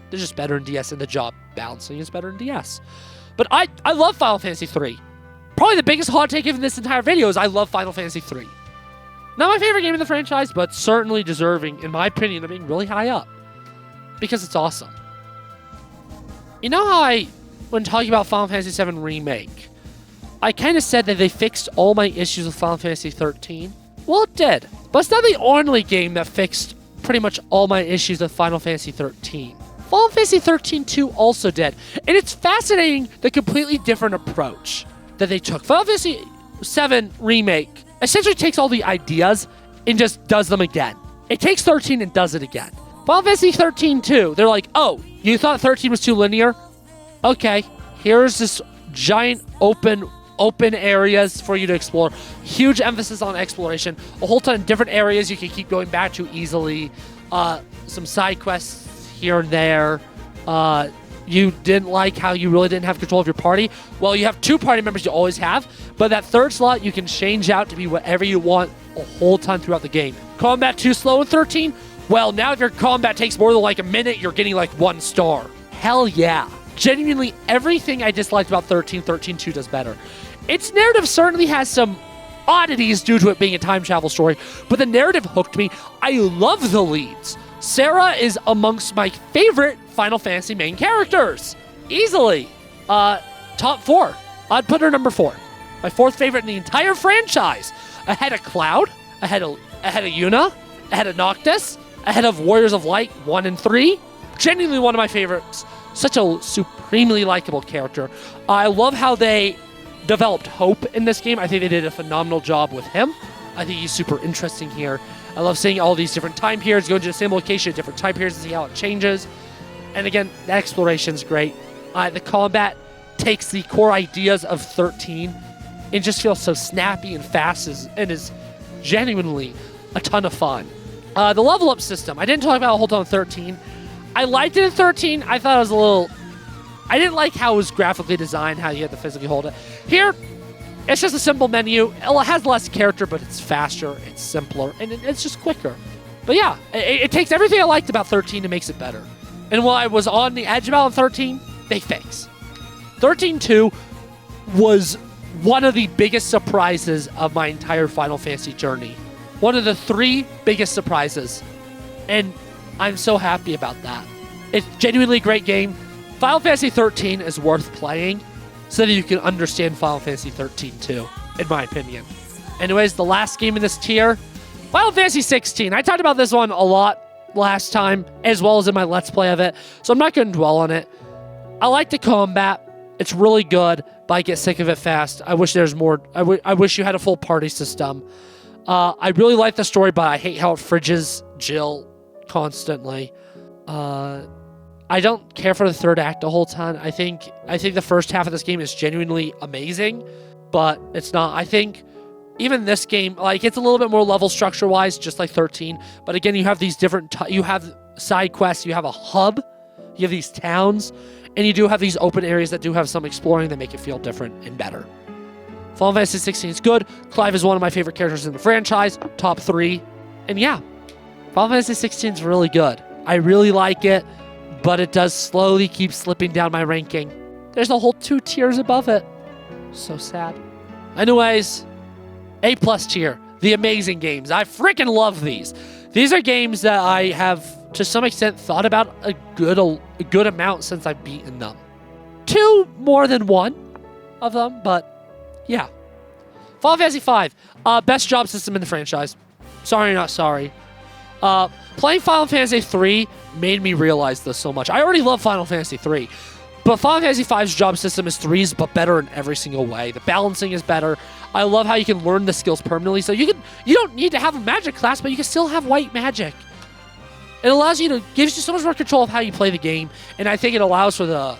Speaker 1: They're just better in DS, and the job balancing is better in DS. But I love Final Fantasy 3. Probably the biggest hot take in this entire video is I love Final Fantasy 3. Not my favorite game in the franchise, but certainly deserving, in my opinion, of being really high up. Because it's awesome. You know how when talking about Final Fantasy VII Remake, I kind of said that they fixed all my issues with Final Fantasy 13. Well, it did. But it's not the only game that fixed pretty much all my issues with Final Fantasy 13. Final Fantasy 13-2 also did. And it's fascinating the completely different approach that they took. Final Fantasy 7 Remake essentially takes all the ideas and just does them again. It takes 13 and does it again. Final Fantasy 13-2, they're like, oh, you thought 13 was too linear? Okay, here's this giant open areas for you to explore. Huge emphasis on exploration. A whole ton of different areas you can keep going back to easily. Some side quests here and there. You didn't like how you really didn't have control of your party. Well, you have 2 party members you always have, but that 3rd slot you can change out to be whatever you want a whole ton throughout the game. Combat too slow in 13? Well, now if your combat takes more than like a minute, you're getting like 1 star. Hell yeah. Genuinely, everything I disliked about 13-2 does better. Its narrative certainly has some oddities due to it being a time travel story, but the narrative hooked me. I love the leads. Sarah is amongst my favorite Final Fantasy main characters. Easily. Top 4. I'd put her number 4. My 4th favorite in the entire franchise. Ahead of Cloud, ahead of Yuna, ahead of Noctis, ahead of Warriors of Light 1 and 3. Genuinely one of my favorites. Such a supremely likable character. I love how they developed Hope in this game. I think they did a phenomenal job with him. I think he's super interesting here. I love seeing all these different time periods, going to the same location at different time periods and see how it changes. And again, the exploration's great. The combat takes the core ideas of 13 and just feels so snappy and fast and is genuinely a ton of fun. The level up system, I didn't talk about a whole ton of 13. I liked it in 13. I thought it was a little... I didn't like how it was graphically designed, how you had to physically hold it. Here, it's just a simple menu. It has less character, but it's faster, it's simpler, and it's just quicker. But yeah, it takes everything I liked about 13 and makes it better. And while I was on the edge about 13, they fix. 13-2 was one of the biggest surprises of my entire Final Fantasy journey. One of the 3 biggest surprises. And I'm so happy about that. It's genuinely a great game. Final Fantasy 13 is worth playing so that you can understand Final Fantasy 13 too, in my opinion. Anyways, the last game in this tier, Final Fantasy 16. I talked about this one a lot last time, as well as in my Let's Play of it, so I'm not going to dwell on it. I like the combat. It's really good, but I get sick of it fast. I wish there's more. I wish you had a full party system. I really like the story, but I hate how it fridges Jill constantly. I don't care for the 3rd act a whole ton. I think the first half of this game is genuinely amazing, but it's not. I think even this game, like, it's a little bit more level structure-wise, just like 13. But again, you have these different... you have side quests, you have a hub, you have these towns, and you do have these open areas that do have some exploring that make it feel different and better. Final Fantasy 16 is good. Clive is one of my favorite characters in the franchise. Top 3. And yeah, Final Fantasy 16 is really good. I really like it, but it does slowly keep slipping down my ranking. There's a whole 2 tiers above it. So sad. Anyways, A+ tier. The amazing games. I freaking love these. These are games that I have, to some extent, thought about a good amount since I've beaten them. 2 more than 1 of them, but yeah. Final Fantasy V. Best job system in the franchise. Sorry, not sorry. Playing Final Fantasy 3 made me realize this so much. I already love Final Fantasy 3, but Final Fantasy V's job system is 3's, but better in every single way. The balancing is better. I love how you can learn the skills permanently, so you don't need to have a magic class, but you can still have white magic. It allows you to, gives you so much more control of how you play the game, and I think it allows for the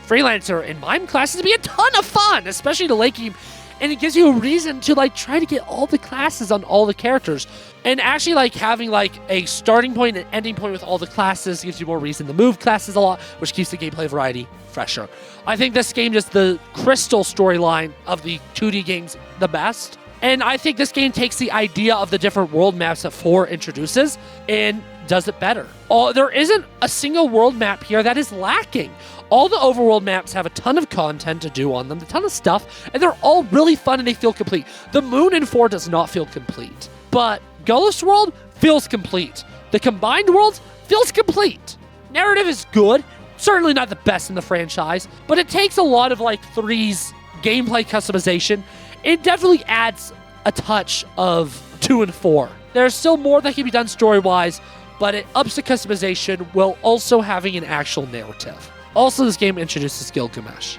Speaker 1: Freelancer and Mime classes to be a ton of fun, especially the late game. And it gives you a reason to, like, try to get all the classes on all the characters. And actually, like, having, like, a starting point and ending point with all the classes gives you more reason to move classes a lot, which keeps the gameplay variety fresher. I think this game is the crystal storyline of the 2D games the best. And I think this game takes the idea of the different world maps that 4 introduces and does it better. There isn't a single world map here that is lacking. All the overworld maps have a ton of content to do on them, a ton of stuff, and they're all really fun and they feel complete. The Moon in 4 does not feel complete, but Ghost World feels complete. The combined worlds feels complete. Narrative is good, certainly not the best in the franchise, but it takes a lot of, like, 3's gameplay customization. It definitely adds a touch of 2 and 4. There's still more that can be done story-wise, but it ups the customization while also having an actual narrative. Also, this game introduces Gilgamesh.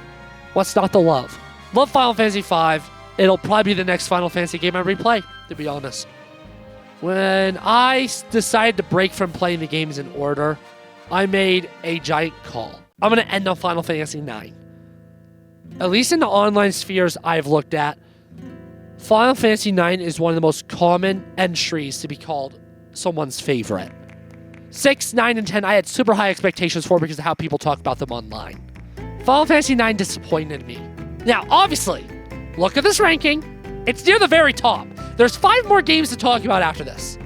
Speaker 1: What's not to love? Love Final Fantasy V. It'll probably be the next Final Fantasy game I replay, to be honest. When I decided to break from playing the games in order, I made a giant call. I'm going to end on Final Fantasy IX. At least in the online spheres I've looked at, Final Fantasy IX is one of the most common entries to be called someone's favorite. 6, 9, and 10 I had super high expectations for because of how people talk about them online. Final Fantasy IX disappointed me. Now, obviously, look at this ranking. It's near the very top. There's 5 more games to talk about after this.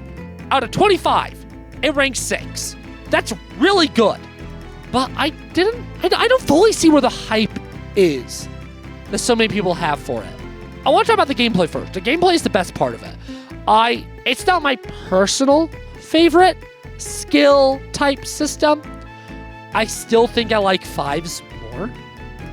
Speaker 1: Out of 25, it ranks 6. That's really good. But I don't fully see where the hype is that so many people have for it. I want to talk about the gameplay first. The gameplay is the best part of it. It's not my personal favorite skill type system. I still think I like 5's more.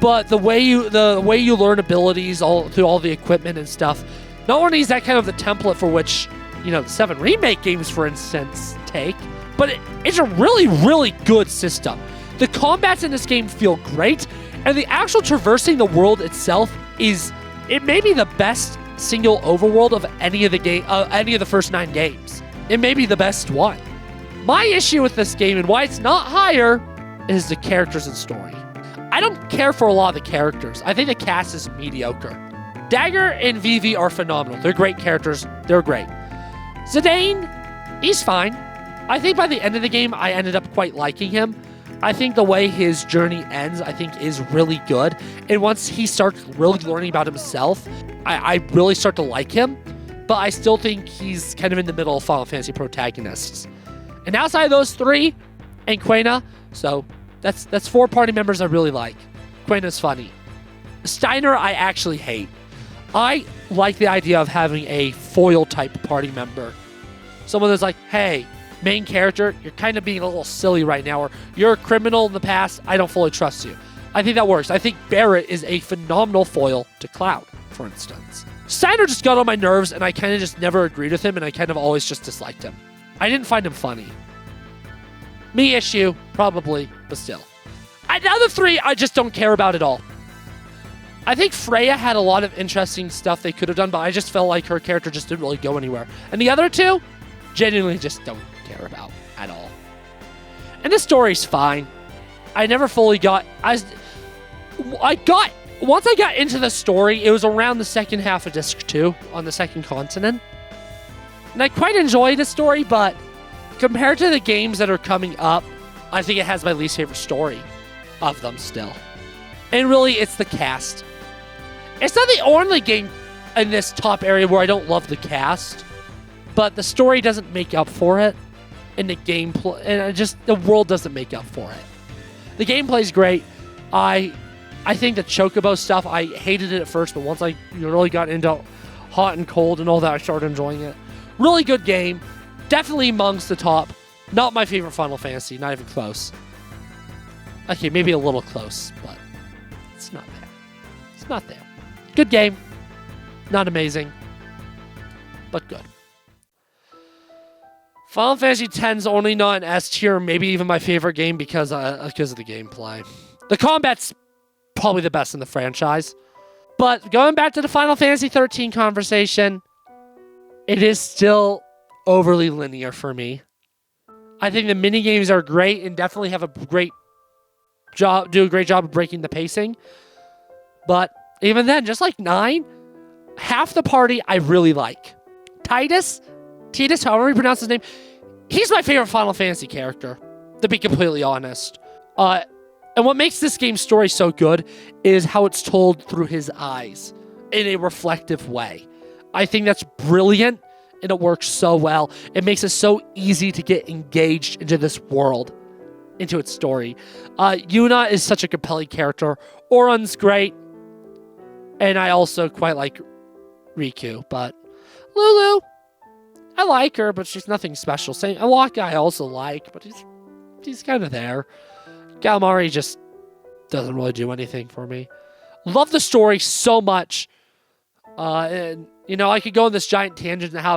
Speaker 1: But the way you learn abilities through all the equipment and stuff, not only is that kind of the template for which, the 7 remake games, for instance, take, but it's a really, really good system. The combats in this game feel great, and the actual traversing the world itself it may be the best single overworld of any of the first 9 games. It may be the best one. My issue with this game and why it's not higher is the characters and story. I don't care for a lot of the characters. I think the cast is mediocre. Dagger and Vivi are phenomenal. They're great characters. They're great. Zidane, he's fine. I think by the end of the game, I ended up quite liking him. I think the way his journey ends, I think, is really good. And once he starts really learning about himself, I really start to like him. But I still think he's kind of in the middle of Final Fantasy protagonists. And outside of those 3, and Quena, so that's 4 party members I really like. Quena's funny. Steiner, I actually hate. I like the idea of having a foil-type party member. Someone that's like, hey, main character, you're kind of being a little silly right now, or you're a criminal in the past, I don't fully trust you. I think that works. I think Barrett is a phenomenal foil to Cloud, for instance. Steiner just got on my nerves, and I kind of just never agreed with him, and I kind of always just disliked him. I didn't find him funny. Me issue, probably, but still. The other 3, I just don't care about at all. I think Freya had a lot of interesting stuff they could have done, but I just felt like her character just didn't really go anywhere. And the other 2, genuinely just don't care about at all. And the story's fine. I never fully got... Once I got into the story, it was around the second half of Disc 2 on the second continent. And I quite enjoyed the story, but compared to the games that are coming up, I think it has my least favorite story of them still. And really, it's the cast. It's not the only game in this top area where I don't love the cast, but the story doesn't make up for it, and the gameplay, and the world doesn't make up for it. The gameplay's great. I think the Chocobo stuff, I hated it at first, but once I really got into hot and cold and all that, I started enjoying it. Really good game. Definitely amongst the top. Not my favorite Final Fantasy. Not even close. Okay, maybe a little close, but it's not there. It's not there. Good game. Not amazing, but good. Final Fantasy X's only not an S tier, maybe even my favorite game because of the gameplay. The combat's probably the best in the franchise. But going back to the Final Fantasy 13 conversation, it is still overly linear for me. I think the minigames are great and definitely do a great job of breaking the pacing. But even then, just like 9, half the party I really like. Titus, however you pronounce his name, he's my favorite Final Fantasy character, to be completely honest. And what makes this game's story so good is how it's told through his eyes in a reflective way. I think that's brilliant, and it works so well. It makes it so easy to get engaged into this world, into its story. Yuna is such a compelling character. Auron's great, and I also quite like Riku, but Lulu, I like her, but she's nothing special. Alaka I also like, but he's kind of there. Galmari just doesn't really do anything for me. Love the story so much. And, I could go on this giant tangent and how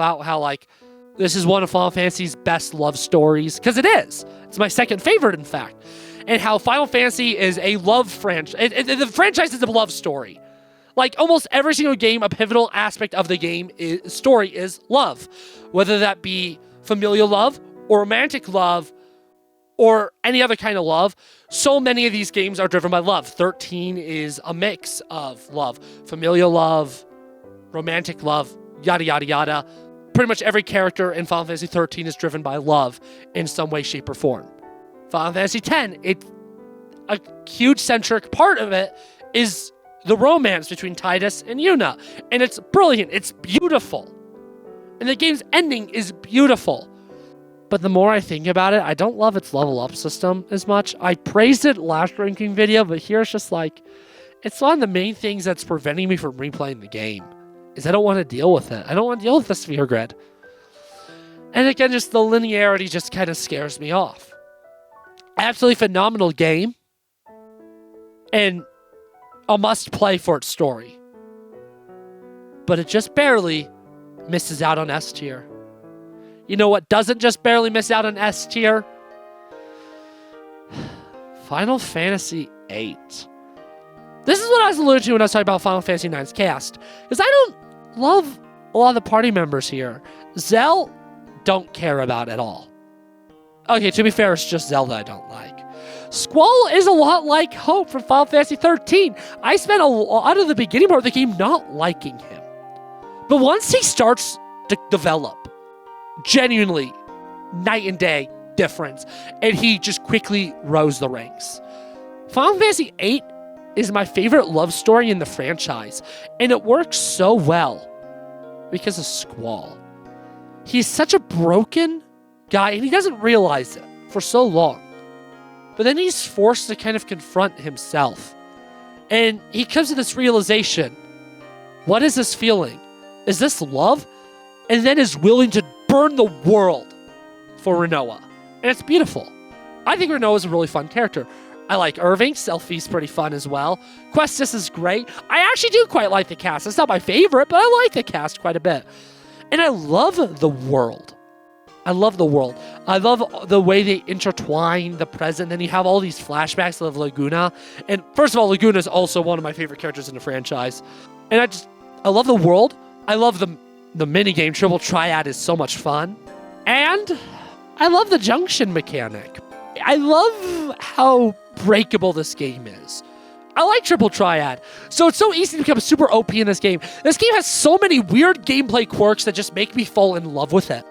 Speaker 1: This is one of Final Fantasy's best love stories, because it is. It's my second favorite, in fact. And how Final Fantasy is a love franchise. The franchise is a love story. Like, almost every single game, a pivotal aspect of the game story is love. Whether that be familial love, or romantic love, or any other kind of love. So many of these games are driven by love. 13 is a mix of love. Familial love, romantic love, yada, yada, yada. Pretty much every character in Final Fantasy 13 is driven by love in some way, shape, or form. Final Fantasy 10, a huge centric part of it is the romance between Tidus and Yuna. And it's brilliant. It's beautiful. And the game's ending is beautiful. But the more I think about it, I don't love its level up system as much. I praised it last ranking video, but here it's just like, it's one of the main things that's preventing me from replaying the game. Is I don't want to deal with it. I don't want to deal with the sphere grid. And again, just the linearity just kind of scares me off. Absolutely phenomenal game. And a must play for its story. But it just barely misses out on S tier. You know what doesn't just barely miss out on S tier? Final Fantasy VIII. This is what I was alluding to when I was talking about Final Fantasy IX's cast. Because I don't love a lot of the party members here. Zell, don't care about at all. Okay, to be fair, it's just Zell that I don't like. Squall is a lot like Hope from Final Fantasy 13. I spent a lot of the beginning part of the game not liking him. But once he starts to develop, genuinely, night and day difference. And he just quickly rose the ranks. Final Fantasy VIII is my favorite love story in the franchise. And it works so well because of Squall. He's such a broken guy, and he doesn't realize it for so long. But then he's forced to kind of confront himself. And he comes to this realization. What is this feeling? Is this love? And then is willing to burn the world for Rinoa. And it's beautiful. I think Rinoa is a really fun character. I like Irving. Selphie's pretty fun as well. Questus is great. I actually do quite like the cast. It's not my favorite, but I like the cast quite a bit. And I love the world. I love the world. I love the way they intertwine the present. Then you have all these flashbacks of Laguna. And first of all, Laguna is also one of my favorite characters in the franchise. And I love the world. I love the minigame. Triple Triad is so much fun. And I love the junction mechanic. I love how breakable this game is. I like Triple Triad. So it's so easy to become super OP in this game. This game has so many weird gameplay quirks that just make me fall in love with it.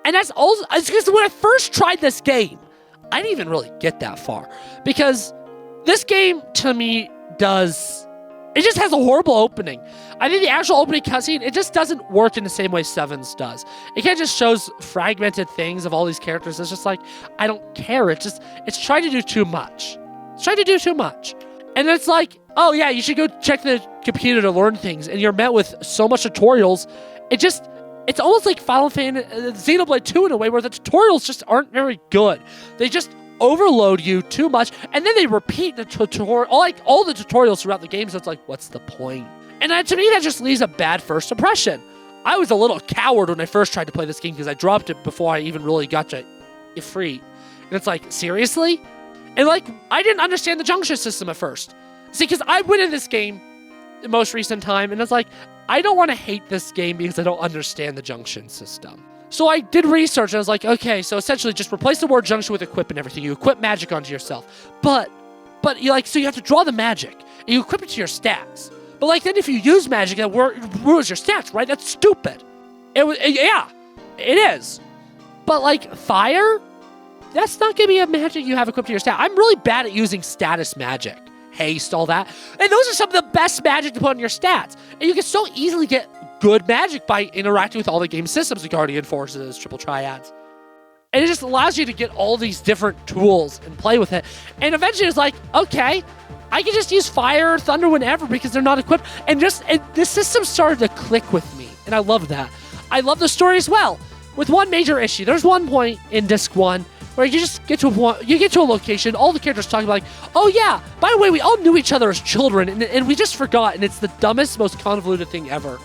Speaker 1: And that's also because when I first tried this game, I didn't even really get that far. Because this game, to me, it just has a horrible opening. I think the actual opening cutscene, it just doesn't work in the same way Sevens does. It kind of just shows fragmented things of all these characters. It's just like, I don't care. It's trying to do too much. It's trying to do too much. And it's like, oh yeah, you should go check the computer to learn things. And you're met with so much tutorials. It's almost like Final Fantasy Xenoblade 2 in a way where the tutorials just aren't very good. They just overload you too much, and then they repeat the tutorial, all the tutorials throughout the game, so it's like, what's the point? And to me, that just leaves a bad first impression. I was a little coward when I first tried to play this game because I dropped it before I even really got to Ifrit. And it's like, seriously? And like, I didn't understand the junction system at first. See, because I went in this game the most recent time, and it's like, I don't want to hate this game because I don't understand the junction system. So I did research, and I was like, okay, so essentially just replace the word junction with equip and everything. You equip magic onto yourself. But so you have to draw the magic, and you equip it to your stats. But like, then if you use magic, that ruins your stats, right? That's stupid. Yeah, it is. But like, fire? That's not going to be a magic you have equipped to your stat. I'm really bad at using status magic. Haste, all that. And those are some of the best magic to put on your stats. And you can so easily get good magic by interacting with all the game systems, the Guardian Forces, Triple Triads. And it just allows you to get all these different tools and play with it. And eventually it's like, okay, I can just use fire or thunder whenever because they're not equipped. And the system started to click with me. And I love that. I love the story as well. With one major issue. There's one point in Disc 1 where you just get to a location, all the characters talking like, oh yeah, by the way, we all knew each other as children, and we just forgot, and it's the dumbest, most convoluted thing ever.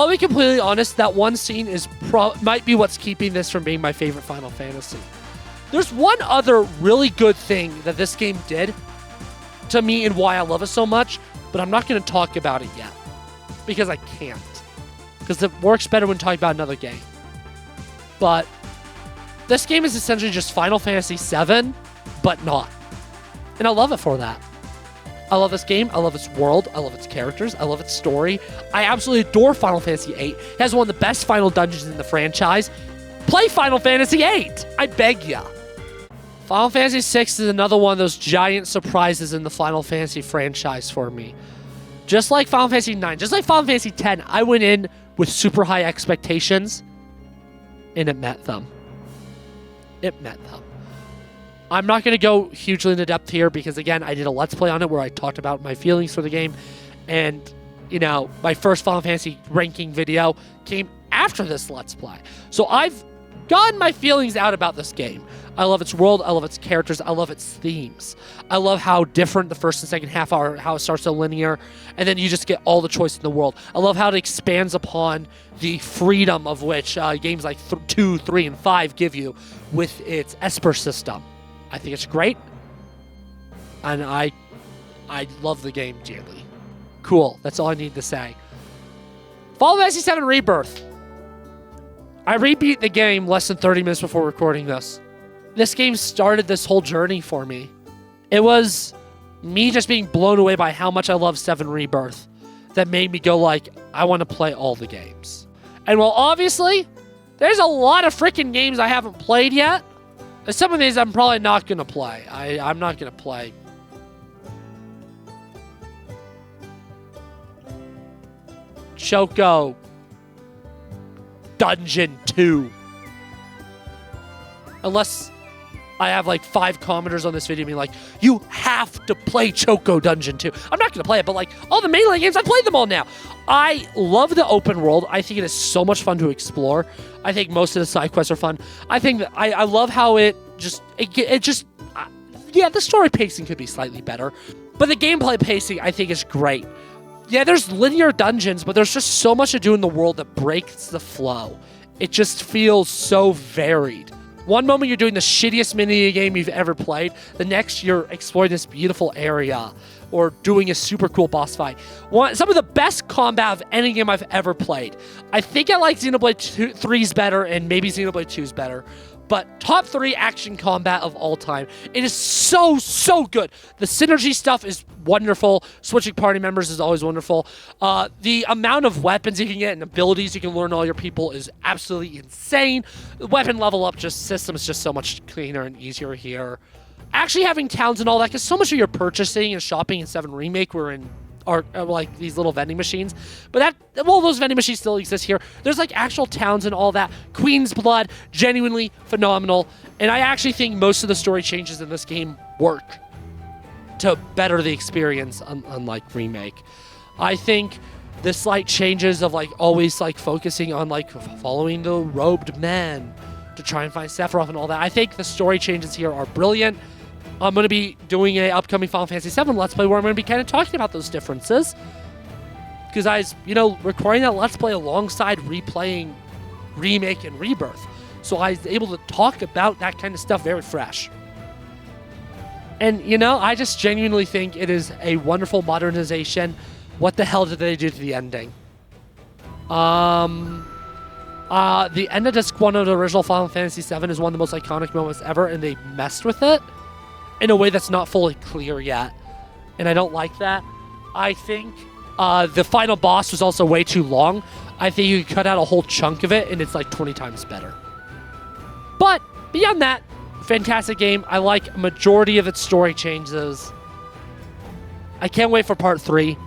Speaker 1: I'll be completely honest, that one scene might be what's keeping this from being my favorite Final Fantasy. There's one other really good thing that this game did to me and why I love it so much, but I'm not going to talk about it yet because I can't. Because it works better when talking about another game. But this game is essentially just Final Fantasy VII, but not. And I love it for that. I love this game. I love its world. I love its characters. I love its story. I absolutely adore Final Fantasy VIII. It has one of the best final dungeons in the franchise. Play Final Fantasy VIII. I beg ya. Final Fantasy VI is another one of those giant surprises in the Final Fantasy franchise for me. Just like Final Fantasy IX, just like Final Fantasy X, I went in with super high expectations, and it met them. It met them. I'm not going to go hugely into depth here because, again, I did a Let's Play on it where I talked about my feelings for the game. And, you know, my first Final Fantasy ranking video came after this Let's Play. So I've gotten my feelings out about this game. I love its world. I love its characters. I love its themes. I love how different the first and second half are, how it starts so linear, and then you just get all the choice in the world. I love how it expands upon the freedom of which games like 2, 3, and 5 give you with its Esper system. I think it's great, and I love the game dearly. Cool, that's all I need to say. Final Fantasy VII Rebirth. I rebeat the game less than 30 minutes before recording this. This game started this whole journey for me. It was me just being blown away by how much I love 7 Rebirth that made me go like, I want to play all the games. And well, obviously, there's a lot of freaking games I haven't played yet. And some of these I'm probably not going to play. I'm not going to play. Choco Dungeon 2. Unless I have like 5 commenters on this video being like, you have to play Choco Dungeon 2. I'm not going to play it, but like all the Mainline games, I played them all now. I love the open world. I think it is so much fun to explore. I think most of the side quests are fun. I think that I love how yeah, the story pacing could be slightly better, but the gameplay pacing I think is great. Yeah, there's linear dungeons, but there's just so much to do in the world that breaks the flow. It just feels so varied. One moment you're doing the shittiest mini game you've ever played. The next you're exploring this beautiful area or doing a super cool boss fight. Some of the best combat of any game I've ever played. I think I like Xenoblade 3's better and maybe Xenoblade 2's better. But top 3 action combat of all time. It is so, so good. The synergy stuff is wonderful. Switching party members is always wonderful. The amount of weapons you can get and abilities you can learn all your people is absolutely insane. The weapon level up system is just so much cleaner and easier here. Actually having towns and all that, because so much of your purchasing and shopping in 7 Remake were in are like these little vending machines. But those vending machines still exist here. There's like actual towns and all that. Queen's Blood, genuinely phenomenal. And I actually think most of the story changes in this game work to better the experience, unlike Remake. I think the slight changes of like always like focusing on like following the robed men to try and find Sephiroth and all that. I think the story changes here are brilliant. I'm going to be doing an upcoming Final Fantasy VII Let's Play where I'm going to be kind of talking about those differences. Because I was, recording that Let's Play alongside replaying Remake and Rebirth. So I was able to talk about that kind of stuff very fresh. And, I just genuinely think it is a wonderful modernization. What the hell did they do to the ending? The end of Disc 1 of the original Final Fantasy VII is one of the most iconic moments ever, and they messed with it in a way that's not fully clear yet. And I don't like that. I think the final boss was also way too long. I think you could cut out a whole chunk of it, and it's like 20 times better. But beyond that, fantastic game. I like a majority of its story changes. I can't wait for Part 3.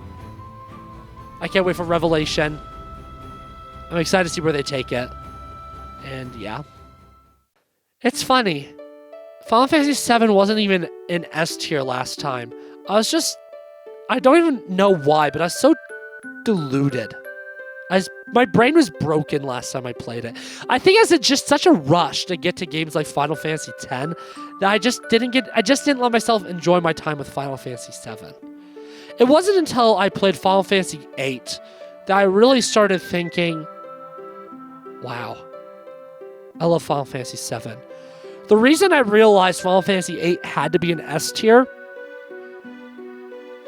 Speaker 1: I can't wait for Revelation. I'm excited to see where they take it. And yeah. It's funny. Final Fantasy VII wasn't even in S tier last time. I don't even know why, but I was so deluded. My brain was broken last time I played it. I think I was just such a rush to get to games like Final Fantasy X that I just didn't let myself enjoy my time with Final Fantasy VII. It wasn't until I played Final Fantasy VIII that I really started thinking, wow, I love Final Fantasy VII. The reason I realized Final Fantasy VIII had to be an S tier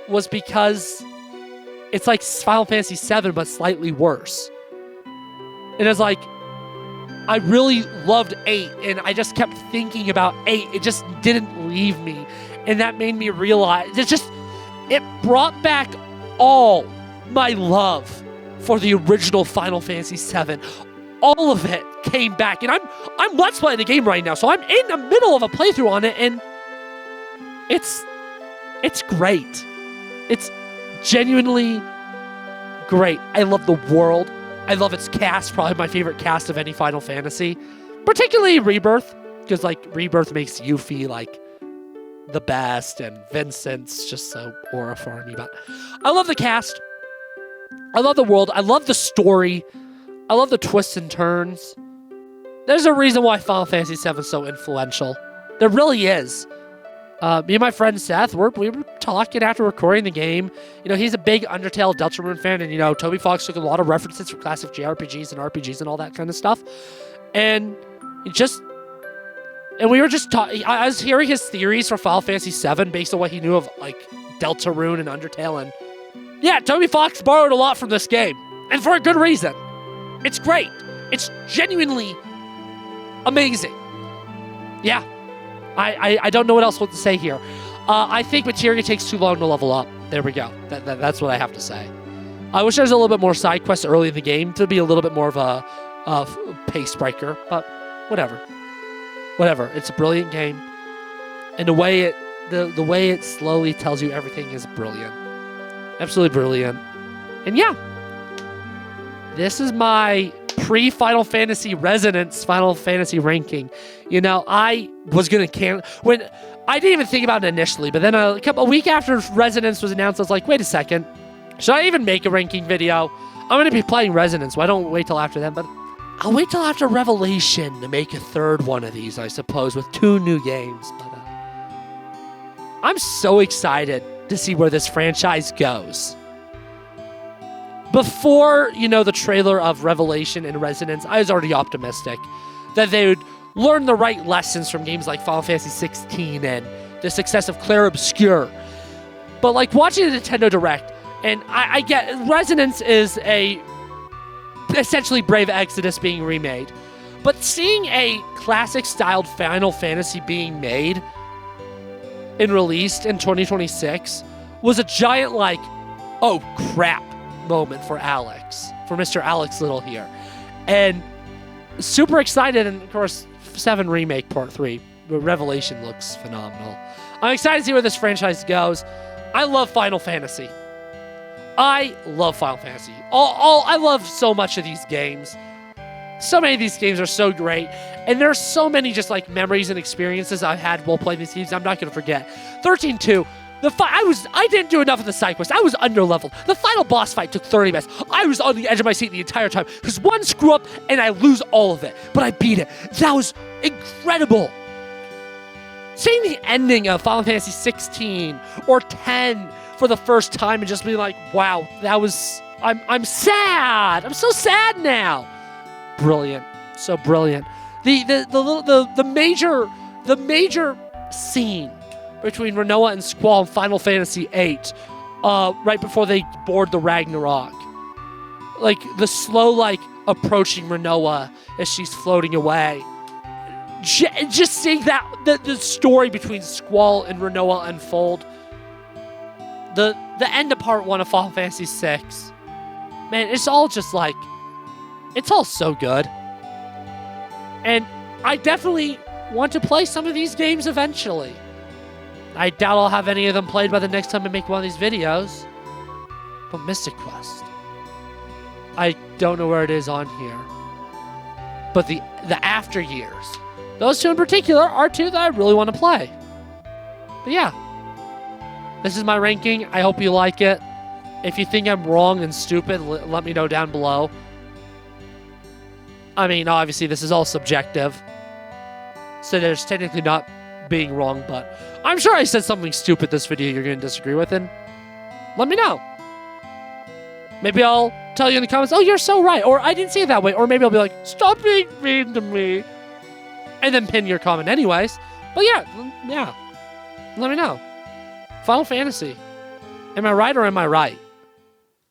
Speaker 1: was because it's like Final Fantasy VII, but slightly worse. And it's like, I really loved 8, and I just kept thinking about 8. It just didn't leave me. And that made me realize, it brought back all my love for the original Final Fantasy VII. All of it came back, and I'm Let's Playing the game right now, so I'm in the middle of a playthrough on it, and it's great. It's genuinely great. I love the world. I love its cast, probably my favorite cast of any Final Fantasy. Particularly Rebirth, because like Rebirth makes Yuffie like the best, and Vincent's just so aura for me. But I love the cast. I love the world. I love the story. I love the twists and turns. There's a reason why Final Fantasy VII is so influential. There really is. Me and my friend Seth, we were talking after recording the game. You know, he's a big Undertale Deltarune fan, and, you know, Toby Fox took a lot of references from classic JRPGs and RPGs and all that kind of stuff. And we were just talking. I was hearing his theories for Final Fantasy VII based on what he knew of, like, Deltarune and Undertale. And, yeah, Toby Fox borrowed a lot from this game. And for a good reason. It's great. It's genuinely amazing. Yeah. I don't know what else to say here. I think Materia takes too long to level up. There we go. That's what I have to say. I wish there was a little bit more side quests early in the game to be a little bit more of a pace breaker, but whatever. Whatever. It's a brilliant game, and the way it slowly tells you everything is brilliant. Absolutely brilliant. And yeah, this is my pre-Final Fantasy Resonance Final Fantasy ranking. You know, I was going to when I didn't even think about it initially, but then a week after Resonance was announced, I was like, wait a second, should I even make a ranking video? I'm going to be playing Resonance. Why don't we wait till after then? But I'll wait till after Revelation to make a third one of these, I suppose, with 2 new games. But I'm so excited to see where this franchise goes. Before, you know, the trailer of Revelation and Resonance, I was already optimistic that they would learn the right lessons from games like Final Fantasy 16 and the success of Clair Obscur. But, like, watching the Nintendo Direct, and I get Resonance is essentially Brave Exodus being remade. But seeing a classic-styled Final Fantasy being made and released in 2026 was a giant, like, oh, crap moment for Mr. Alex Little here. And super excited, and of course, 7 Remake Part 3. Revelation looks phenomenal. I'm excited to see where this franchise goes. I love Final Fantasy. I love so much of these games. So many of these games are so great, and there's so many just like memories and experiences I've had while playing these games I'm not going to forget. 13-2. I didn't do enough of the side quest. I was under-leveled. The final boss fight took 30 minutes. I was on the edge of my seat the entire time because one screw up and I lose all of it. But I beat it. That was incredible. Seeing the ending of Final Fantasy 16 or 10 for the first time and just being like, wow, that was... I'm sad. I'm so sad now. Brilliant. So brilliant. The major scene between Rinoa and Squall in Final Fantasy VIII, right before they board the Ragnarok. Like, the slow, like, approaching Rinoa as she's floating away. Just seeing that, the story between Squall and Rinoa unfold. The end of Part 1 of Final Fantasy VI. Man, it's all just, like, it's all so good. And I definitely want to play some of these games eventually. I doubt I'll have any of them played by the next time I make one of these videos. But Mystic Quest, I don't know where it is on here. But the After Years, those 2 in particular are 2 that I really want to play. But yeah, this is my ranking. I hope you like it. If you think I'm wrong and stupid, let me know down below. I mean, obviously this is all subjective, so there's technically not being wrong, but I'm sure I said something stupid this video you're going to disagree with, and let me know. Maybe I'll tell you in the comments, oh, you're so right, or I didn't see it that way, or maybe I'll be like, stop being mean to me, and then pin your comment anyways. But yeah, let me know. Final Fantasy, am I right or am I right?